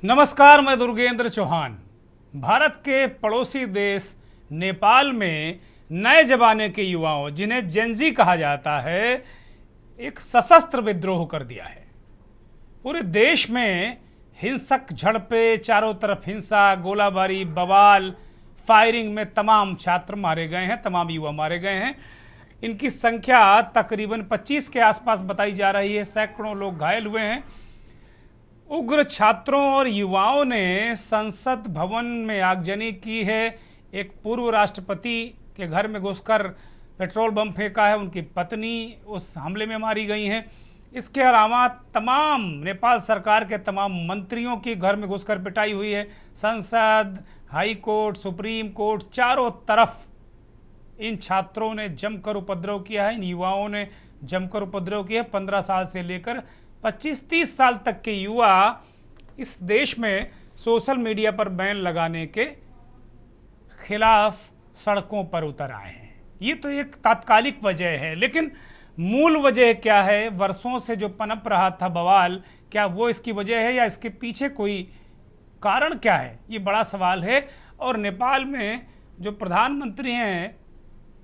नमस्कार, मैं दुर्गेंद्र चौहान। भारत के पड़ोसी देश नेपाल में नए जमाने के युवाओं, जिन्हें जेनजी कहा जाता है, एक सशस्त्र विद्रोह कर दिया है। पूरे देश में हिंसक झड़पें, चारों तरफ हिंसा, गोलाबारी, बवाल, फायरिंग में तमाम छात्र मारे गए हैं, तमाम युवा मारे गए हैं। इनकी संख्या तकरीबन 25 के आसपास बताई जा रही है। सैकड़ों लोग घायल हुए हैं। उग्र छात्रों और युवाओं ने संसद भवन में आगजनी की है। एक पूर्व राष्ट्रपति के घर में घुसकर पेट्रोल बम फेंका है। उनकी पत्नी उस हमले में मारी गई हैं। इसके अलावा तमाम नेपाल सरकार के तमाम मंत्रियों की घर में घुसकर पिटाई हुई है। संसद, हाई कोर्ट, सुप्रीम कोर्ट, चारों तरफ इन छात्रों ने जमकर उपद्रव किया है। इन युवाओं ने जमकर उपद्रव किया है। 15 साल से लेकर 25-30 साल तक के युवा इस देश में सोशल मीडिया पर बैन लगाने के खिलाफ सड़कों पर उतर आए हैं। ये तो एक तात्कालिक वजह है, लेकिन मूल वजह क्या है? वर्षों से जो पनप रहा था बवाल, क्या वो इसकी वजह है या इसके पीछे कोई कारण क्या है? ये बड़ा सवाल है। और नेपाल में जो प्रधानमंत्री हैं,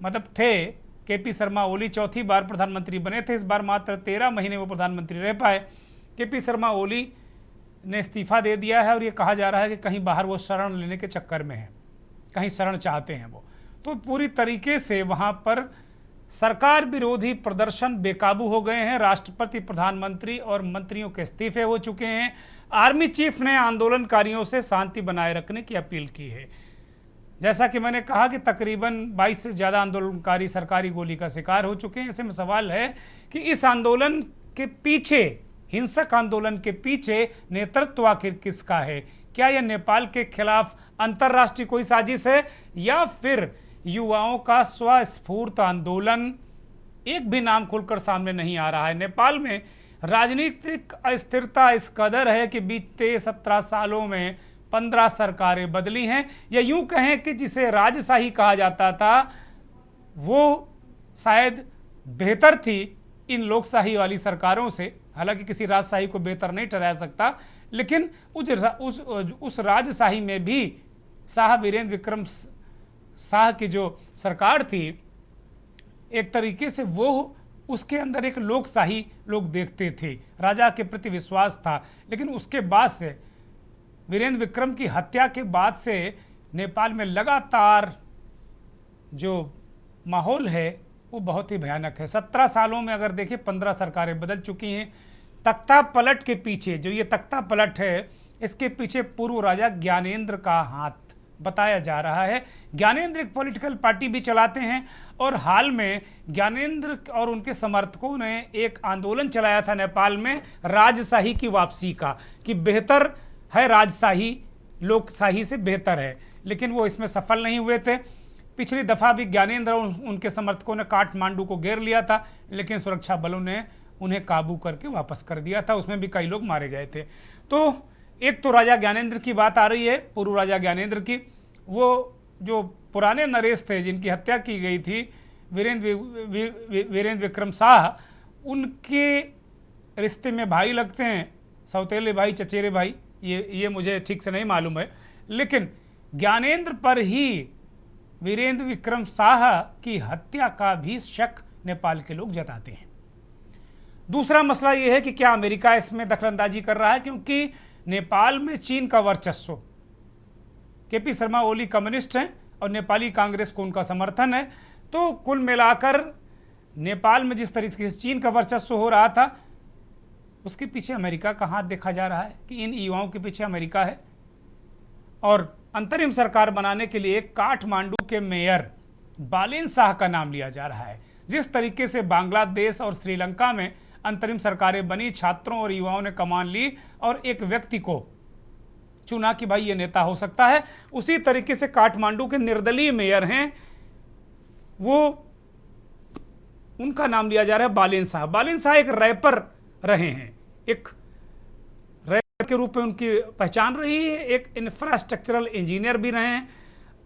मतलब थे केपी शर्मा ओली, चौथी बार प्रधानमंत्री बने थे। इस बार मात्र 13 महीने वो प्रधानमंत्री रह पाए। केपी शर्मा ओली ने इस्तीफा दे दिया है और ये कहा जा रहा है कि कहीं बाहर वो शरण लेने के चक्कर में है, कहीं शरण चाहते हैं वो। तो पूरी तरीके से वहाँ पर सरकार विरोधी प्रदर्शन बेकाबू हो गए हैं। राष्ट्रपति, प्रधानमंत्री और मंत्रियों के इस्तीफे हो चुके हैं। आर्मी चीफ ने आंदोलनकारियों से शांति बनाए रखने की अपील की है। जैसा कि मैंने कहा कि तकरीबन 22 से ज़्यादा आंदोलनकारी सरकारी गोली का शिकार हो चुके हैं। ऐसे में सवाल है कि इस आंदोलन के पीछे, हिंसक आंदोलन के पीछे नेतृत्व आखिर किसका है? क्या यह नेपाल के खिलाफ अंतर्राष्ट्रीय कोई साजिश है या फिर युवाओं का स्वस्फूर्त आंदोलन? एक भी नाम खुलकर सामने नहीं आ रहा है। नेपाल में राजनीतिक अस्थिरता इस कदर है कि बीते 17 सालों में 15 सरकारें बदली हैं। या यूं कहें कि जिसे राजशाही कहा जाता था वो शायद बेहतर थी इन लोकशाही वाली सरकारों से। हालांकि किसी राजशाही को बेहतर नहीं ठहरा सकता, लेकिन उस राजशाही में भी शाह वीरेंद्र विक्रम शाह की जो सरकार थी, एक तरीके से वो उसके अंदर एक लोकशाही लोग देखते थे, राजा के प्रति विश्वास था। लेकिन उसके बाद से, वीरेंद्र विक्रम की हत्या के बाद से नेपाल में लगातार जो माहौल है वो बहुत ही भयानक है। 17 सालों में अगर देखिए 15 सरकारें बदल चुकी हैं। तख्ता पलट के पीछे, जो ये तख्ता पलट है, इसके पीछे पूर्व राजा ज्ञानेंद्र का हाथ बताया जा रहा है। ज्ञानेंद्र एक पॉलिटिकल पार्टी भी चलाते हैं और हाल में ज्ञानेंद्र और उनके समर्थकों ने एक आंदोलन चलाया था नेपाल में राजशाही की वापसी का, कि बेहतर है राजशाही, लोकशाही से बेहतर है। लेकिन वो इसमें सफल नहीं हुए थे। पिछली दफ़ा भी ज्ञानेंद्र और उनके समर्थकों ने काठमांडू को घेर लिया था, लेकिन सुरक्षा बलों ने उन्हें काबू करके वापस कर दिया था। उसमें भी कई लोग मारे गए थे। तो एक तो राजा ज्ञानेंद्र की बात आ रही है, पूर्व राजा ज्ञानेंद्र की। वो जो पुराने नरेश थे जिनकी हत्या की गई थी, वीरेंद्र विक्रम शाह, उनके रिश्ते में भाई लगते हैं, सौतेले भाई, चचेरे भाई, ये मुझे ठीक से नहीं मालूम है। लेकिन ज्ञानेंद्र पर ही वीरेंद्र विक्रम शाह की हत्या का भी शक नेपाल के लोग जताते हैं। दूसरा मसला यह है कि क्या अमेरिका इसमें दखलंदाजी कर रहा है, क्योंकि नेपाल में चीन का वर्चस्व, केपी शर्मा ओली कम्युनिस्ट हैं और नेपाली कांग्रेस को उनका समर्थन है। तो कुल मिलाकर नेपाल में जिस तरीके से चीन का वर्चस्व हो रहा था, उसके पीछे अमेरिका का हाथ देखा जा रहा है कि इन युवाओं के पीछे अमेरिका है। और अंतरिम सरकार बनाने के लिए काठमांडू के मेयर बालेन शाह का नाम लिया जा रहा है। जिस तरीके से बांग्लादेश और श्रीलंका में अंतरिम सरकारें बनी, छात्रों और युवाओं ने कमान ली और एक व्यक्ति को चुना कि भाई ये नेता हो सकता है, उसी तरीके से काठमांडू के निर्दलीय मेयर हैं, वो उनका नाम लिया जा रहा है बालेन शाह। बालेन शाह एक रैपर रहे हैं, एक रैपर के रूप में उनकी पहचान रही है, एक इंफ्रास्ट्रक्चरल इंजीनियर भी रहे हैं।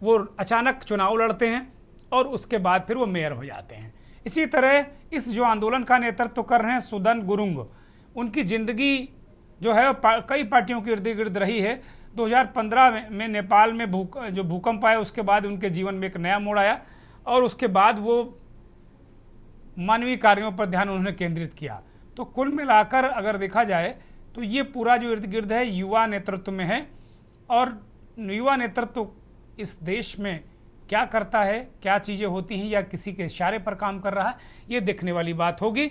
वो अचानक चुनाव लड़ते हैं और उसके बाद फिर वो मेयर हो जाते हैं। इसी तरह इस जो आंदोलन का नेतृत्व कर रहे हैं सुदन गुरुंग, उनकी ज़िंदगी जो है कई पार्टियों के इर्द गिर्द रही है। 2015 में नेपाल में जो भूकंप आया उसके बाद उनके जीवन में एक नया मोड़ आया और उसके बाद वो मानवीय कार्यों पर ध्यान उन्होंने केंद्रित किया। तो कुल मिलाकर अगर देखा जाए तो ये पूरा जो इर्द गिर्द है युवा नेतृत्व में है, और युवा नेतृत्व इस देश में क्या करता है, क्या चीज़ें होती हैं या किसी के इशारे पर काम कर रहा है, ये देखने वाली बात होगी।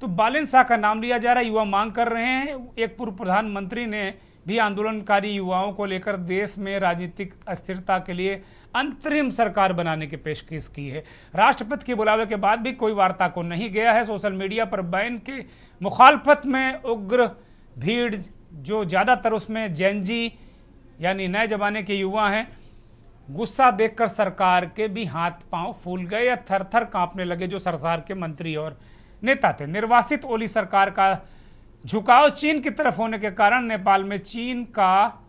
तो बालेन शाह का नाम लिया जा रहा है, युवा मांग कर रहे हैं। एक पूर्व प्रधानमंत्री ने भी आंदोलनकारी युवाओं को लेकर देश में राजनीतिक अस्थिरता के लिए अंतरिम सरकार बनाने की पेशकश की है। राष्ट्रपति के बुलावे के बाद भी कोई वार्ता को नहीं गया है। सोशल मीडिया पर बैन के मुखालफत में उग्र भीड़, जो ज़्यादातर उसमें जेनजी यानी नए जमाने के युवा हैं, गुस्सा देखकर सरकार के भी हाथ पांव फूल गए या थर थर कांपने लगे जो सरकार के मंत्री और नेता थे। निर्वासित ओली सरकार का झुकाव चीन की तरफ होने के कारण नेपाल में चीन का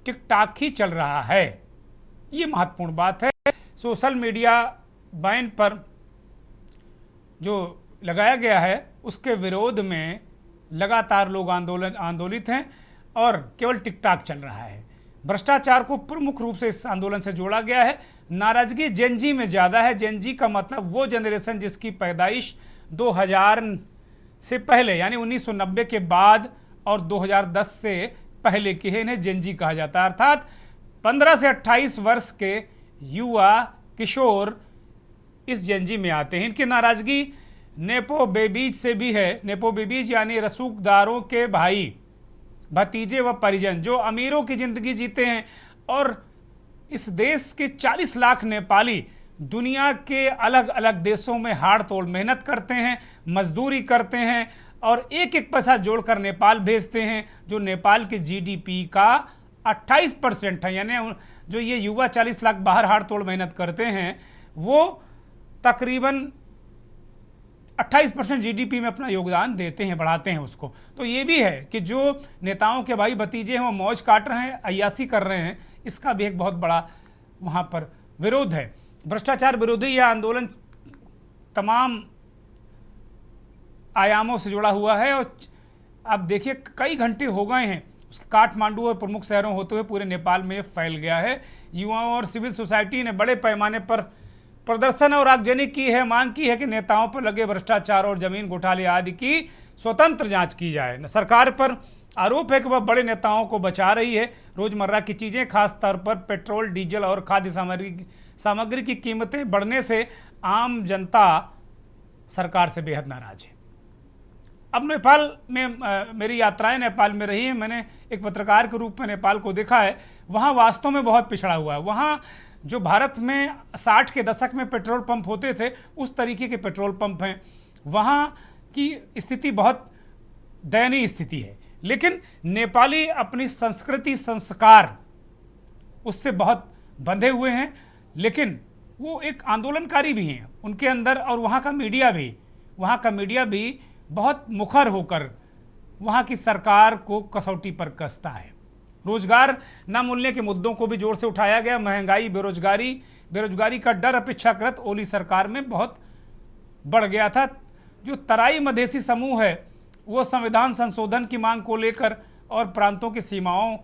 टिकटॉक ही चल रहा है, ये महत्वपूर्ण बात है। सोशल मीडिया बैन पर जो लगाया गया है उसके विरोध में लगातार लोग आंदोलित हैं और केवल टिकटॉक चल रहा है। भ्रष्टाचार को प्रमुख रूप से इस आंदोलन से जोड़ा गया है। नाराजगी जेनजी में ज़्यादा है। जेनजी का मतलब वो जनरेशन जिसकी पैदाइश 2000 से पहले यानी 1990 के बाद और 2010 से पहले की है, इन्हें जेनजी कहा जाता है। अर्थात 15 से 28 वर्ष के युवा किशोर इस जेनजी में आते हैं। इनकी नाराजगी नेपो बेबीज से भी है। नेपो बेबीज यानी रसूखदारों के भाई, भतीजे व परिजन जो अमीरों की ज़िंदगी जीते हैं, और इस देश के 40 लाख नेपाली दुनिया के अलग अलग देशों में हाड़ तोड़ मेहनत करते हैं, मजदूरी करते हैं और एक एक पैसा जोड़कर नेपाल भेजते हैं, जो नेपाल के जीडीपी का 28% है। यानी जो ये युवा 40 लाख बाहर हाड़ तोड़ मेहनत करते हैं वो तकरीबन 28% जीडीपी में अपना योगदान देते हैं, बढ़ाते हैं उसको। तो ये भी है कि जो नेताओं के भाई भतीजे हैं वो मौज काट रहे हैं, अय्यासी कर रहे हैं, इसका भी एक बहुत बड़ा वहाँ पर विरोध है। भ्रष्टाचार विरोधी यह आंदोलन तमाम आयामों से जुड़ा हुआ है और अब देखिए कई घंटे हो गए हैं। काठमांडू और प्रमुख शहरों होते हुए पूरे नेपाल में फैल गया है। युवाओं और सिविल सोसाइटी ने बड़े पैमाने पर प्रदर्शन और आगजनी की है। मांग की है कि नेताओं पर लगे भ्रष्टाचार और जमीन घोटाले आदि की स्वतंत्र जांच की जाए। सरकार पर आरोप है कि वह बड़े नेताओं को बचा रही है। रोजमर्रा की चीज़ें, खास तौर पर पेट्रोल, डीजल और खाद्य सामग्री की कीमतें बढ़ने से आम जनता सरकार से बेहद नाराज है। अब नेपाल में मेरी यात्राएं नेपाल में रही हैं। मैंने एक पत्रकार के रूप में नेपाल को देखा है। वहाँ वास्तव में बहुत पिछड़ा हुआ है। वहाँ जो भारत में 60 के दशक में पेट्रोल पंप होते थे उस तरीके के पेट्रोल पंप हैं। वहाँ की स्थिति बहुत दयनीय स्थिति है। लेकिन नेपाली अपनी संस्कृति, संस्कार उससे बहुत बंधे हुए हैं, लेकिन वो एक आंदोलनकारी भी हैं उनके अंदर। और वहाँ का मीडिया भी बहुत मुखर होकर वहाँ की सरकार को कसौटी पर कसता है। रोजगार न मिलने के मुद्दों को भी जोर से उठाया गया। महंगाई, बेरोजगारी का डर अपेक्षाकृत ओली सरकार में बहुत बढ़ गया था। जो तराई मधेसी समूह है वो संविधान संशोधन की मांग को लेकर और प्रांतों की सीमाओं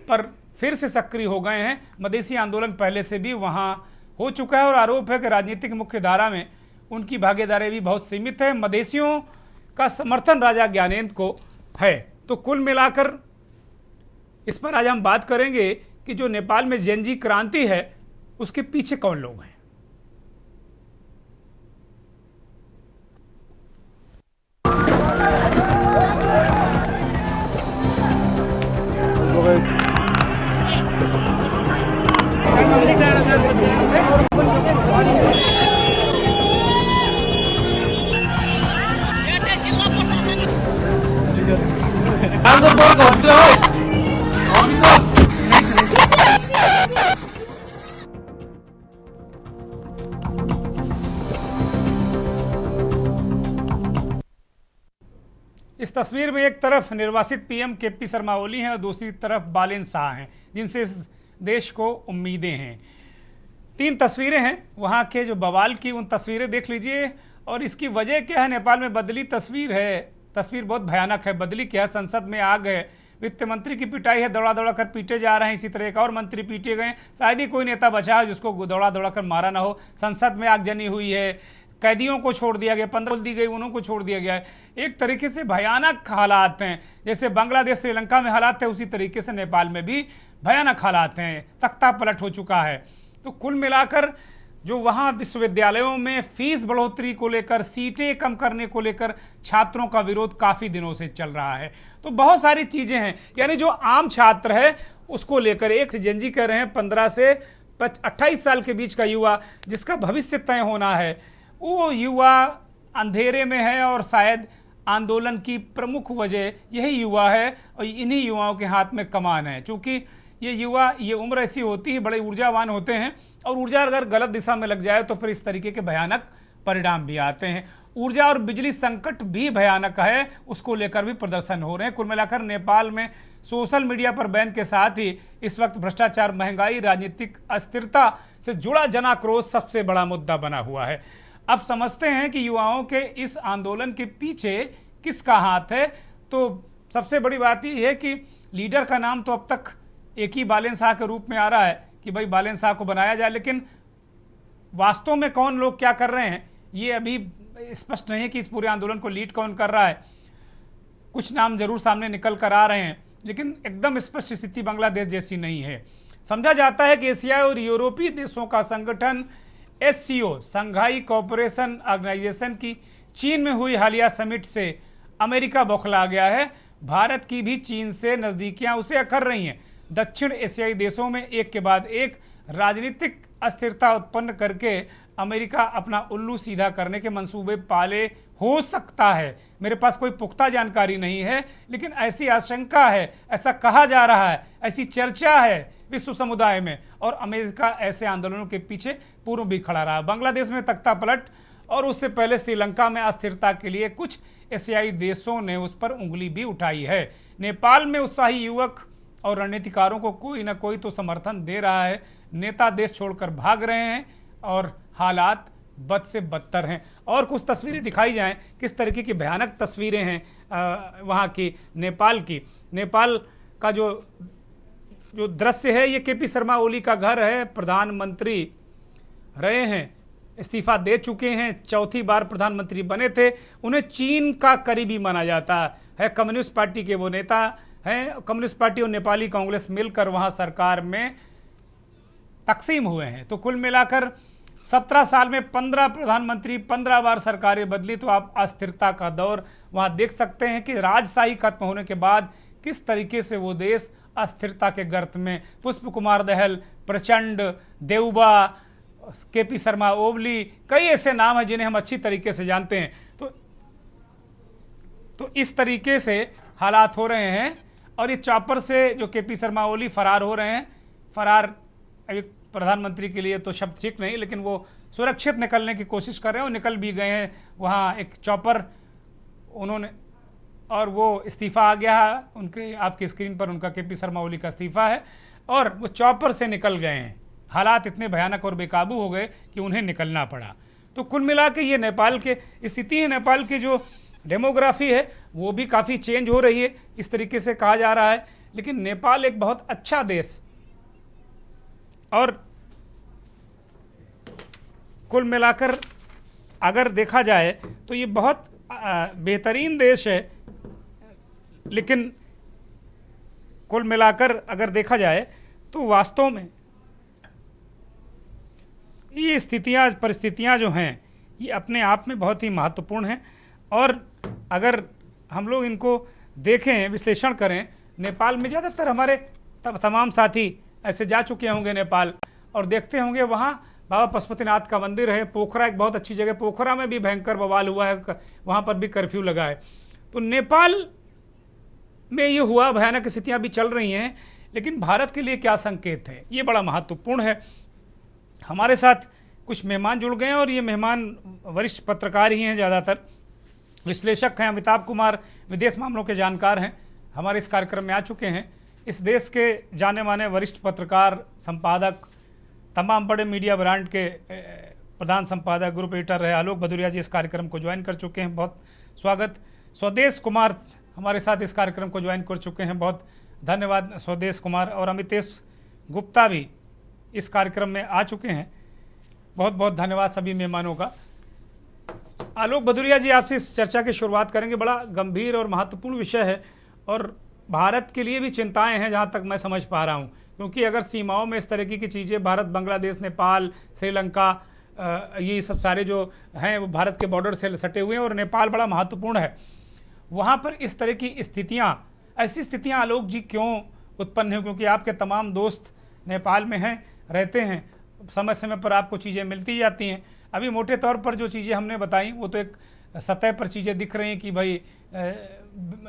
पर फिर से सक्रिय हो गए हैं। मधेसी आंदोलन पहले से भी वहाँ हो चुका है और आरोप है कि राजनीतिक मुख्य धारा में उनकी भागीदारी भी बहुत सीमित है। मधेसियों का समर्थन राजा ज्ञानेंद्र को है। तो कुल मिलाकर इस पर आज हम बात करेंगे कि जो नेपाल में जेनजी क्रांति है उसके पीछे कौन लोग हैं। इस तस्वीर में एक तरफ निर्वासित पीएम केपी शर्मा ओली हैं और दूसरी तरफ बालेन शाह हैं, जिनसे इस देश को उम्मीदें हैं। 3 तस्वीरें हैं वहाँ के जो बवाल की, उन तस्वीरें देख लीजिए। और इसकी वजह क्या है? नेपाल में बदली तस्वीर है तस्वीर बहुत भयानक है। बदली क्या है, संसद में आ गए, वित्त मंत्री की पिटाई है, दौड़ा दौड़ा कर पीटे जा रहे हैं। इसी तरह एक और मंत्री पीटे गए, शायद ही कोई नेता बचा है जिसको दौड़ा दौड़ा कर मारा ना हो। संसद में आगजनी हुई है, कैदियों को छोड़ दिया गया, 15 दी गई, उन्हों को छोड़ दिया गया है। एक तरीके से भयानक हालात हैं। जैसे बांग्लादेश श्रीलंका में हालात थे, उसी तरीके से नेपाल में भी भयानक हालात हैं, तख्ता पलट हो चुका है। तो कुल मिलाकर जो वहाँ विश्वविद्यालयों में फीस बढ़ोतरी को लेकर, सीटें कम करने को लेकर छात्रों का विरोध काफ़ी दिनों से चल रहा है। तो बहुत सारी चीज़ें हैं, यानी जो आम छात्र है उसको लेकर एक जेनजी कह रहे हैं 15 से 28 साल के बीच का युवा जिसका भविष्य तय होना है, वो युवा अंधेरे में है। और शायद आंदोलन की प्रमुख वजह यही युवा है और इन्हीं युवाओं के हाथ में कमान है। चूँकि ये युवा, ये उम्र ऐसी होती है, बड़े ऊर्जावान होते हैं और ऊर्जा अगर गलत दिशा में लग जाए तो फिर इस तरीके के भयानक परिणाम भी आते हैं। ऊर्जा और बिजली संकट भी भयानक है, उसको लेकर भी प्रदर्शन हो रहे हैं। कुल मिलाकर नेपाल में सोशल मीडिया पर बैन के साथ ही इस वक्त भ्रष्टाचार, महंगाई, राजनीतिक अस्थिरता से जुड़ा जनाक्रोश सबसे बड़ा मुद्दा बना हुआ है। अब समझते हैं कि युवाओं के इस आंदोलन के पीछे किसका हाथ है। तो सबसे बड़ी बात यह है कि लीडर का नाम तो अब तक एक ही बालेन शाह के रूप में आ रहा है कि भाई बालेन शाह को बनाया जाए, लेकिन वास्तव में कौन लोग क्या कर रहे हैं ये अभी स्पष्ट नहीं है कि इस पूरे आंदोलन को लीड कौन कर रहा है। कुछ नाम जरूर सामने निकल कर आ रहे हैं, लेकिन एकदम स्पष्ट स्थिति बांग्लादेश जैसी नहीं है। समझा जाता है कि एशिया और यूरोपीय देशों का संगठन SCO, संघाई कोऑपरेशन ऑर्गेनाइजेशन की चीन में हुई हालिया समिट से अमेरिका बौखला गया है। भारत की भी चीन से नज़दीकियां उसे अखर रही हैं। दक्षिण एशियाई देशों में एक के बाद एक राजनीतिक अस्थिरता उत्पन्न करके अमेरिका अपना उल्लू सीधा करने के मंसूबे पाले हो सकता है। मेरे पास कोई पुख्ता जानकारी नहीं है, लेकिन ऐसी आशंका है, ऐसा कहा जा रहा है, ऐसी चर्चा है विश्व समुदाय में। और अमेरिका ऐसे आंदोलनों के पीछे पूर्व भी खड़ा रहा। बांग्लादेश में तख्ता पलट और उससे पहले श्रीलंका में अस्थिरता के लिए कुछ एशियाई देशों ने उस पर उंगली भी उठाई है। नेपाल में उत्साही युवक और रणनीतिकारों को कोई ना कोई तो समर्थन दे रहा है। नेता देश छोड़कर भाग रहे हैं और हालात बद से बदतर हैं। और कुछ तस्वीरें दिखाई जाएं, किस तरीके की भयानक तस्वीरें हैं वहाँ की, नेपाल की। नेपाल का जो दृश्य है, ये KP शर्मा ओली का घर है। प्रधानमंत्री रहे हैं, इस्तीफा दे चुके हैं, चौथी बार प्रधानमंत्री बने थे। उन्हें चीन का करीबी माना जाता है। कम्युनिस्ट पार्टी के वो नेता हैं। कम्युनिस्ट पार्टी और नेपाली कांग्रेस मिलकर वहाँ सरकार में तकसीम हुए हैं। तो कुल मिलाकर 17 साल में 15 प्रधानमंत्री, 15 बार सरकारें बदली। तो आप अस्थिरता का दौर वहाँ देख सकते हैं कि राजशाही खत्म होने के बाद किस तरीके से वो देश अस्थिरता के गर्त में। पुष्प कुमार दहल, प्रचंड, देउबा, KP शर्मा ओली, कई ऐसे नाम हैं जिन्हें हम अच्छी तरीके से जानते हैं। तो इस तरीके से हालात हो रहे हैं। और ये चॉपर से जो KP शर्मा ओली फरार हो रहे हैं, फरार अभी प्रधानमंत्री के लिए तो शब्द ठीक नहीं, लेकिन वो सुरक्षित निकलने की कोशिश कर रहे हैं और निकल भी गए हैं। वहाँ एक चॉपर उन्होंने, और वो इस्तीफ़ा आ गया है उनके, आपकी स्क्रीन पर उनका KP शर्मा ओली का इस्तीफ़ा है और वो चॉपर से निकल गए हैं। हालात इतने भयानक और बेकाबू हो गए कि उन्हें निकलना पड़ा। तो कुल मिला के ये नेपाल के स्थिति है। नेपाल की जो डेमोग्राफी है वो भी काफ़ी चेंज हो रही है, इस तरीके से कहा जा रहा है। लेकिन नेपाल एक बहुत अच्छा देश और कुल मिलाकर अगर देखा जाए तो ये बहुत बेहतरीन देश है। लेकिन कुल मिलाकर अगर देखा जाए तो वास्तव में ये स्थितियाँ, परिस्थितियाँ जो हैं ये अपने आप में बहुत ही महत्वपूर्ण हैं। और अगर हम लोग इनको देखें, विश्लेषण करें, नेपाल में ज़्यादातर हमारे तमाम साथी ऐसे जा चुके होंगे नेपाल और देखते होंगे वहाँ बाबा पशुपतिनाथ का मंदिर है। पोखरा एक बहुत अच्छी जगह, पोखरा में भी भयंकर बवाल हुआ है, वहाँ पर भी कर्फ्यू लगा है। तो नेपाल में ये हुआ, भयानक स्थितियाँ भी चल रही हैं। लेकिन भारत के लिए क्या संकेत है, ये बड़ा महत्वपूर्ण है। हमारे साथ कुछ मेहमान जुड़ गए हैं और ये मेहमान वरिष्ठ पत्रकार ही हैं, ज़्यादातर विश्लेषक हैं। अमिताभ कुमार विदेश मामलों के जानकार हैं, हमारे इस कार्यक्रम में आ चुके हैं। इस देश के जाने माने वरिष्ठ पत्रकार, संपादक, तमाम बड़े मीडिया ब्रांड के प्रधान संपादक, ग्रुप एडिटर रहे आलोक भदौरिया जी इस कार्यक्रम को ज्वाइन कर चुके हैं। बहुत स्वागत। स्वदेश कुमार हमारे साथ इस कार्यक्रम को ज्वाइन कर चुके हैं। बहुत धन्यवाद स्वदेश कुमार। और अमितेश गुप्ता भी इस कार्यक्रम में आ चुके हैं। बहुत बहुत धन्यवाद सभी मेहमानों का। आलोक भदौरिया जी, आपसे इस चर्चा की शुरुआत करेंगे। बड़ा गंभीर और महत्वपूर्ण विषय है और भारत के लिए भी चिंताएं हैं जहां तक मैं समझ पा रहा हूं, क्योंकि अगर सीमाओं में इस तरह की चीज़ें, भारत, बांग्लादेश, नेपाल, श्रीलंका, ये सब सारे जो हैं वो भारत के बॉर्डर से सटे हुए हैं और नेपाल बड़ा महत्वपूर्ण है, वहाँ पर इस तरह की स्थितियाँ, ऐसी स्थितियाँ आलोक जी क्यों उत्पन्न हुई? क्योंकि आपके तमाम दोस्त नेपाल में हैं, रहते हैं, समय समय पर आपको चीज़ें मिलती जाती हैं। अभी मोटे तौर पर जो चीज़ें हमने बताई वो तो एक सतह पर चीज़ें दिख रही हैं कि भाई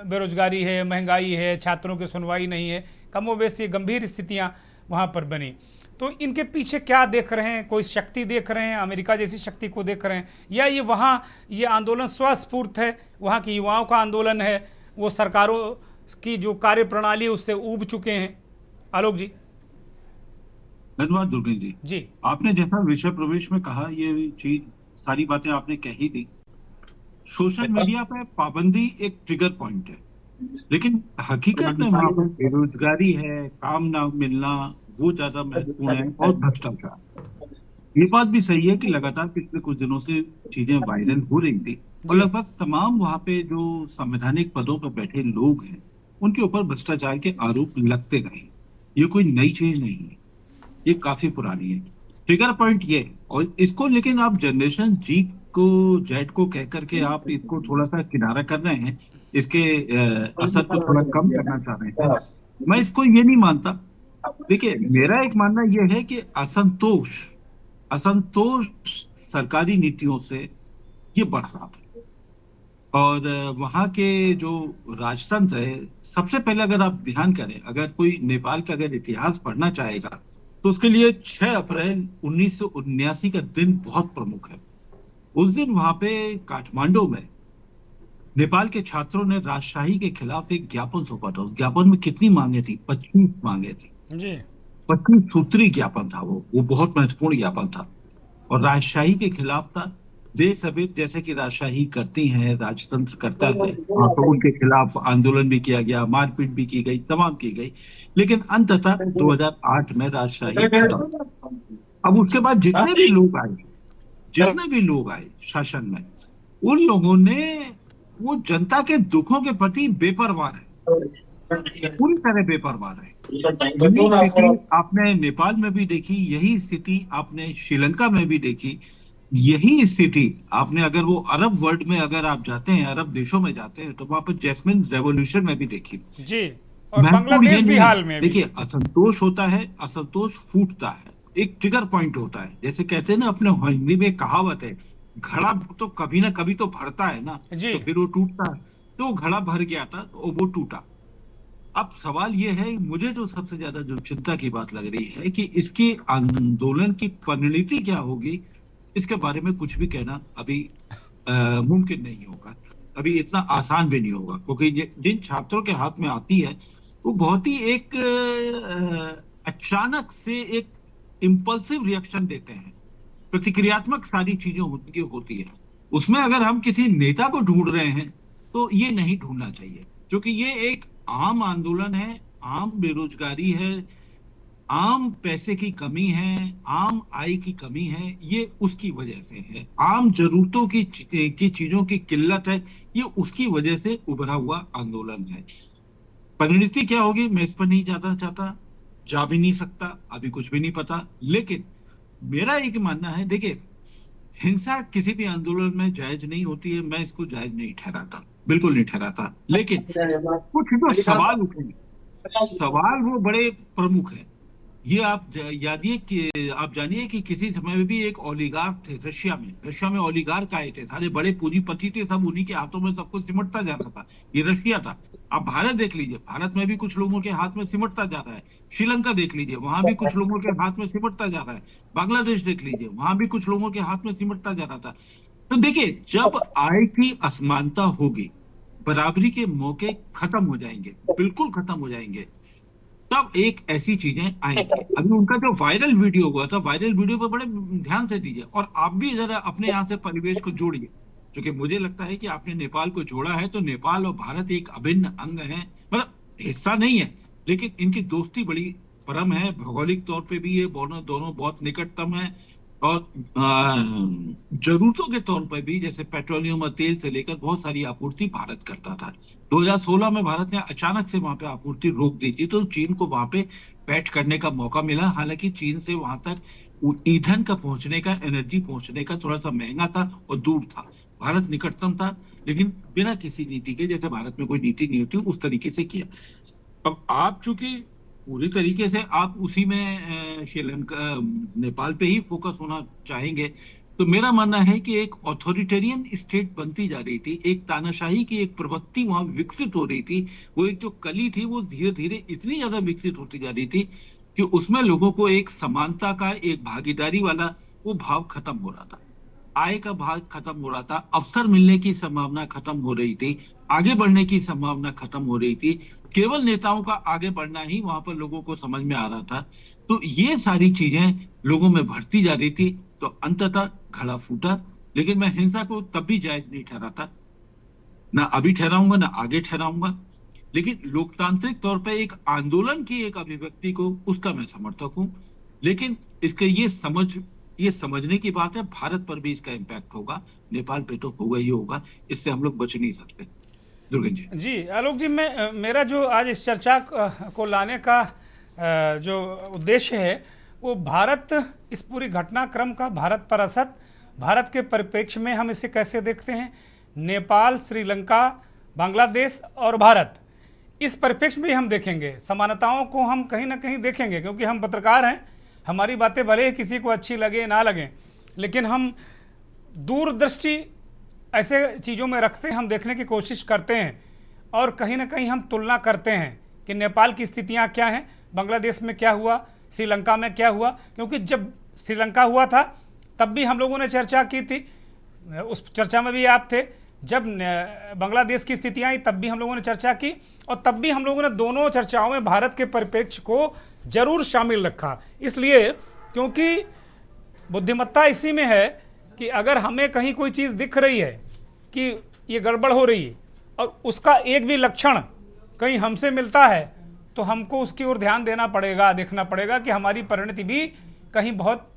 बेरोजगारी है, महंगाई है, छात्रों की सुनवाई नहीं है, कमोबेश ये गंभीर स्थितियाँ वहाँ पर बनी। तो इनके पीछे क्या देख रहे हैं? कोई शक्ति देख रहे हैं, अमेरिका जैसी शक्ति को देख रहे हैं, या ये वहाँ ये आंदोलन स्वस्फूर्त है, वहाँ की युवाओं का आंदोलन है, वो सरकारों की जो कार्य प्रणाली उससे ऊब चुके हैं? आलोक जी। धन्यवाद दुर्गेश जी। आपने जैसा विषय प्रवेश में कहा, ये चीज सारी बातें आपने कही थी। सोशल मीडिया पे पाबंदी एक ट्रिगर पॉइंट है, लेकिन हकीकत में वहां पर बेरोजगारी है, काम ना मिलना वो ज्यादा महत्वपूर्ण है, और भ्रष्टाचार। ये बात भी सही है कि लगातार पिछले कुछ दिनों से चीजें वायरल हो रही थी और लगभग तमाम वहां पे जो संवैधानिक पदों पर बैठे लोग हैं उनके ऊपर भ्रष्टाचार के आरोप लगते रहे। ये कोई नई चीज नहीं है, ये काफी पुरानी है। ट्रिगर पॉइंट ये, और इसको लेकिन आप जनरेशन जी को, जेड को कह करके आप इसको थोड़ा सा किनारा कर रहे हैं, इसके असर को थोड़ा कम करना चाह रहे हैं। मैं इसको ये नहीं मानता। देखिए, मेरा एक मानना यह है कि असंतोष सरकारी नीतियों से ये बढ़ रहा है। और वहां के जो राजतंत्र है, सबसे पहले अगर आप ध्यान करें, अगर कोई नेपाल का अगर इतिहास पढ़ना चाहेगा तो उसके लिए 6 अप्रैल 1979 का दिन बहुत प्रमुख है। उस दिन वहां पे काठमांडू में नेपाल के छात्रों ने राजशाही के खिलाफ एक ज्ञापन सौंपा था। उस ज्ञापन में कितनी मांगे थी? 25 मांगे थी जी। 25 सूत्री ज्ञापन था वो बहुत महत्वपूर्ण ज्ञापन था और राजशाही के खिलाफ था। देश अभी जैसे कि राजशाही करती है, राजतंत्र करता है, तो उनके खिलाफ आंदोलन भी किया गया, मारपीट भी की गई, तमाम की गई, लेकिन अंततः 2008 में राजशाही खत्म। अब उसके बाद जितने भी लोग आए शासन में, उन लोगों ने वो जनता के दुखों के प्रति बेपरवाह है, पूरी तरह बेपरवाह है। यही स्थिति आपने नेपाल में भी देखी, यही स्थिति आपने श्रीलंका में भी देखी, यही स्थिति आपने अगर वो अरब वर्ल्ड में अगर आप जाते हैं, अरब देशों में जाते हैं, तो वहां पर जैस्मिन रेवोल्यूशन में भी देखी जी। और बांग्लादेश भी हाल में। देखिए, असंतोष होता है, असंतोष फूटता है, एक ट्रिगर पॉइंट होता है। जैसे कहते हैं ना, अपने हिंदी में कहावत है, घड़ा तो कभी ना कभी तो भरता है ना, तो फिर वो टूटता है। तो घड़ा भर गया था तो वो टूटा। अब सवाल ये है, मुझे जो सबसे ज्यादा जो चिंता की बात लग रही है कि इसकी आंदोलन की परिणति क्या होगी, इसके बारे में कुछ भी कहना अभी मुमकिन नहीं होगा, अभी इतना आसान भी नहीं होगा, क्योंकि जिन छात्रों के हाथ में आती है वो बहुत ही एक अचानक से एक इम्पल्सिव रिएक्शन देते हैं, प्रतिक्रियात्मक सारी चीजें उनकी होती है। उसमें अगर हम किसी नेता को ढूंढ रहे हैं तो ये नहीं ढूंढना चाहिए, क्योंकि ये एक आम आंदोलन है, आम बेरोजगारी है, आम पैसे की कमी है, आम आय की कमी है, ये उसकी वजह से है। आम जरूरतों की चीजों की किल्लत है, ये उसकी वजह से उभरा हुआ आंदोलन है। परिणति क्या होगी मैं इस पर नहीं जाना चाहता, जा भी नहीं सकता, अभी कुछ भी नहीं पता। लेकिन मेरा एक मानना है, देखिए, हिंसा किसी भी आंदोलन में जायज नहीं होती है, मैं इसको जायज नहीं ठहराता, बिल्कुल नहीं ठहराता। लेकिन कुछ जो सवाल उठे, सवाल वो बड़े प्रमुख है। ये आप यादिए कि आप जानिए कि किसी समय में भी एक ओलिगार्क थे रशिया में ओलिगार्क आए थे, सारे बड़े पूंजीपति थे, सब उन्हीं के हाथों में सब कुछ सिमटता जा रहा था। ये रशिया था। आप भारत देख लीजिए, भारत में भी कुछ लोगों के हाथ में सिमटता जा रहा है। श्रीलंका देख लीजिए, वहां भी कुछ लोगों के हाथ में सिमटता जा रहा है। बांग्लादेश देख लीजिए, वहां भी कुछ लोगों के हाथ में सिमटता जा रहा था। तो देखिए, जब आय की असमानता होगी, बराबरी के मौके खत्म हो जाएंगे, बिल्कुल खत्म हो जाएंगे, तब एक ऐसी चीजें आएंगी। अभी उनका जो वायरल वीडियो हुआ था, वायरल वीडियो पर बड़े ध्यान से दीजिए, और आप भी जरा अपने यहाँ से परिवेश को जोड़िए। क्योंकि मुझे लगता है कि आपने नेपाल को जोड़ा है तो नेपाल और भारत एक अभिन्न अंग है, मतलब हिस्सा नहीं है, लेकिन इनकी दोस्ती बड़ी परम है, भौगोलिक तौर पे भी ये दोनों दोनों बहुत निकटतम है। और जरूरतों के तौर पर भी, जैसे पेट्रोलियम और तेल से लेकर बहुत सारी आपूर्ति भारत करता था। 2016 में भारत ने अचानक से वहां पे आपूर्ति रोक दी थी, तो चीन को वहां पे पैठ करने का मौका मिला। हालांकि चीन से वहां तक ईंधन का पहुंचने का, एनर्जी पहुंचने का थोड़ा सा महंगा था और दूर था। भारत निकटतम था, लेकिन बिना किसी नीति के, जैसे भारत में कोई नीति नहीं होती उस तरीके से किया। अब आप चूंकि पूरी तरीके से आप उसी में श्रीलंका नेपाल पे ही फोकस होना चाहेंगे, तो मेरा मानना है कि एक ऑथोरिटेरियन स्टेट बनती जा रही थी, एक तानाशाही की एक प्रवृत्ति वहां विकसित हो रही थी। वो एक जो कली थी वो धीरे धीरे इतनी ज्यादा विकसित होती जा रही थी कि उसमें लोगों को एक समानता का, एक भागीदारी वाला वो भाव खत्म हो रहा था, आय का भाग खत्म हो रहा था, अवसर मिलने की संभावना खत्म हो रही थी, आगे बढ़ने की संभावना खत्म हो रही थी। केवल नेताओं का आगे बढ़ना ही वहां पर लोगों को समझ में आ रहा था। तो ये सारी चीजें लोगों में भरती जा रही थी, तो अंततः घड़ा फूटा। लेकिन मैं हिंसा को तब भी जायज नहीं ठहराता, ना अभी ठहराऊंगा ना आगे ठहराऊंगा। लेकिन लोकतांत्रिक तौर पर एक आंदोलन की एक अभिव्यक्ति को, उसका मैं समर्थक हूं। लेकिन इसके ये समझने की बात है, भारत पर भी इसका इम्पैक्ट होगा, नेपाल पे तो होगा ही होगा, इससे हम लोग बच नहीं सकते। दुर्गन जी। जी आलोक जी, मैं मेरा जो आज इस चर्चा को लाने का जो उद्देश्य है वो भारत, इस पूरी घटनाक्रम का भारत पर असर, भारत के परिप्रेक्ष्य में हम इसे कैसे देखते हैं, नेपाल, श्रीलंका, बांग्लादेश और भारत, इस परिप्रेक्ष्य में हम देखेंगे। समानताओं को हम कहीं ना कहीं देखेंगे, क्योंकि हम पत्रकार हैं, हमारी बातें भले ही किसी को अच्छी लगे ना लगे, लेकिन हम दूरदृष्टि ऐसे चीज़ों में रखते हैं, हम देखने की कोशिश करते हैं और कहीं ना कहीं हम तुलना करते हैं कि नेपाल की स्थितियां क्या हैं, बांग्लादेश में क्या हुआ, श्रीलंका में क्या हुआ। क्योंकि जब श्रीलंका हुआ था तब भी हम लोगों ने चर्चा की थी, उस चर्चा में भी आप थे। जब बांग्लादेश की स्थितियां आई तब भी हम लोगों ने चर्चा की, और तब भी हम लोगों ने दोनों चर्चाओं में भारत के परिप्रेक्ष्य को जरूर शामिल रखा। इसलिए क्योंकि बुद्धिमत्ता इसी में है कि अगर हमें कहीं कोई चीज़ दिख रही है कि ये गड़बड़ हो रही है और उसका एक भी लक्षण कहीं हमसे मिलता है, तो हमको उसकी ओर ध्यान देना पड़ेगा, देखना पड़ेगा कि हमारी परिणति भी कहीं बहुत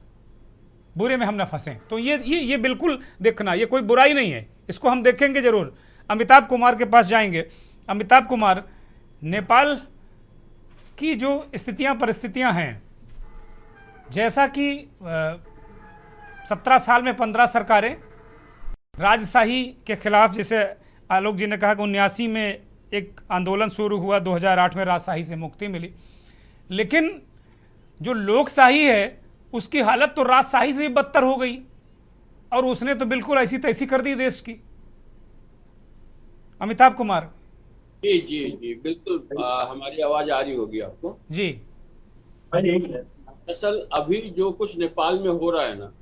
बुरे में हम न फंसें। तो ये बिल्कुल देखना, ये कोई बुराई नहीं है, इसको हम देखेंगे जरूर। अमिताभ कुमार के पास जाएंगे। अमिताभ कुमार, नेपाल की जो स्थितियां परिस्थितियां हैं, जैसा कि 17 साल में 15 सरकारें राजशाही के खिलाफ, जैसे आलोक जी ने कहा कि 79 में एक आंदोलन शुरू हुआ, 2008 में राजशाही से मुक्ति मिली, लेकिन जो लोकशाही है उसकी हालत तो राजशाही से भी बदतर हो गई, और उसने तो बिल्कुल ऐसी तैसी कर दी देश की। अमिताभ कुमार। जी जी जी बिल्कुल, हमारी आवाज आ रही होगी आपको? जी। दरअसल अभी जो कुछ नेपाल में हो रहा है ना,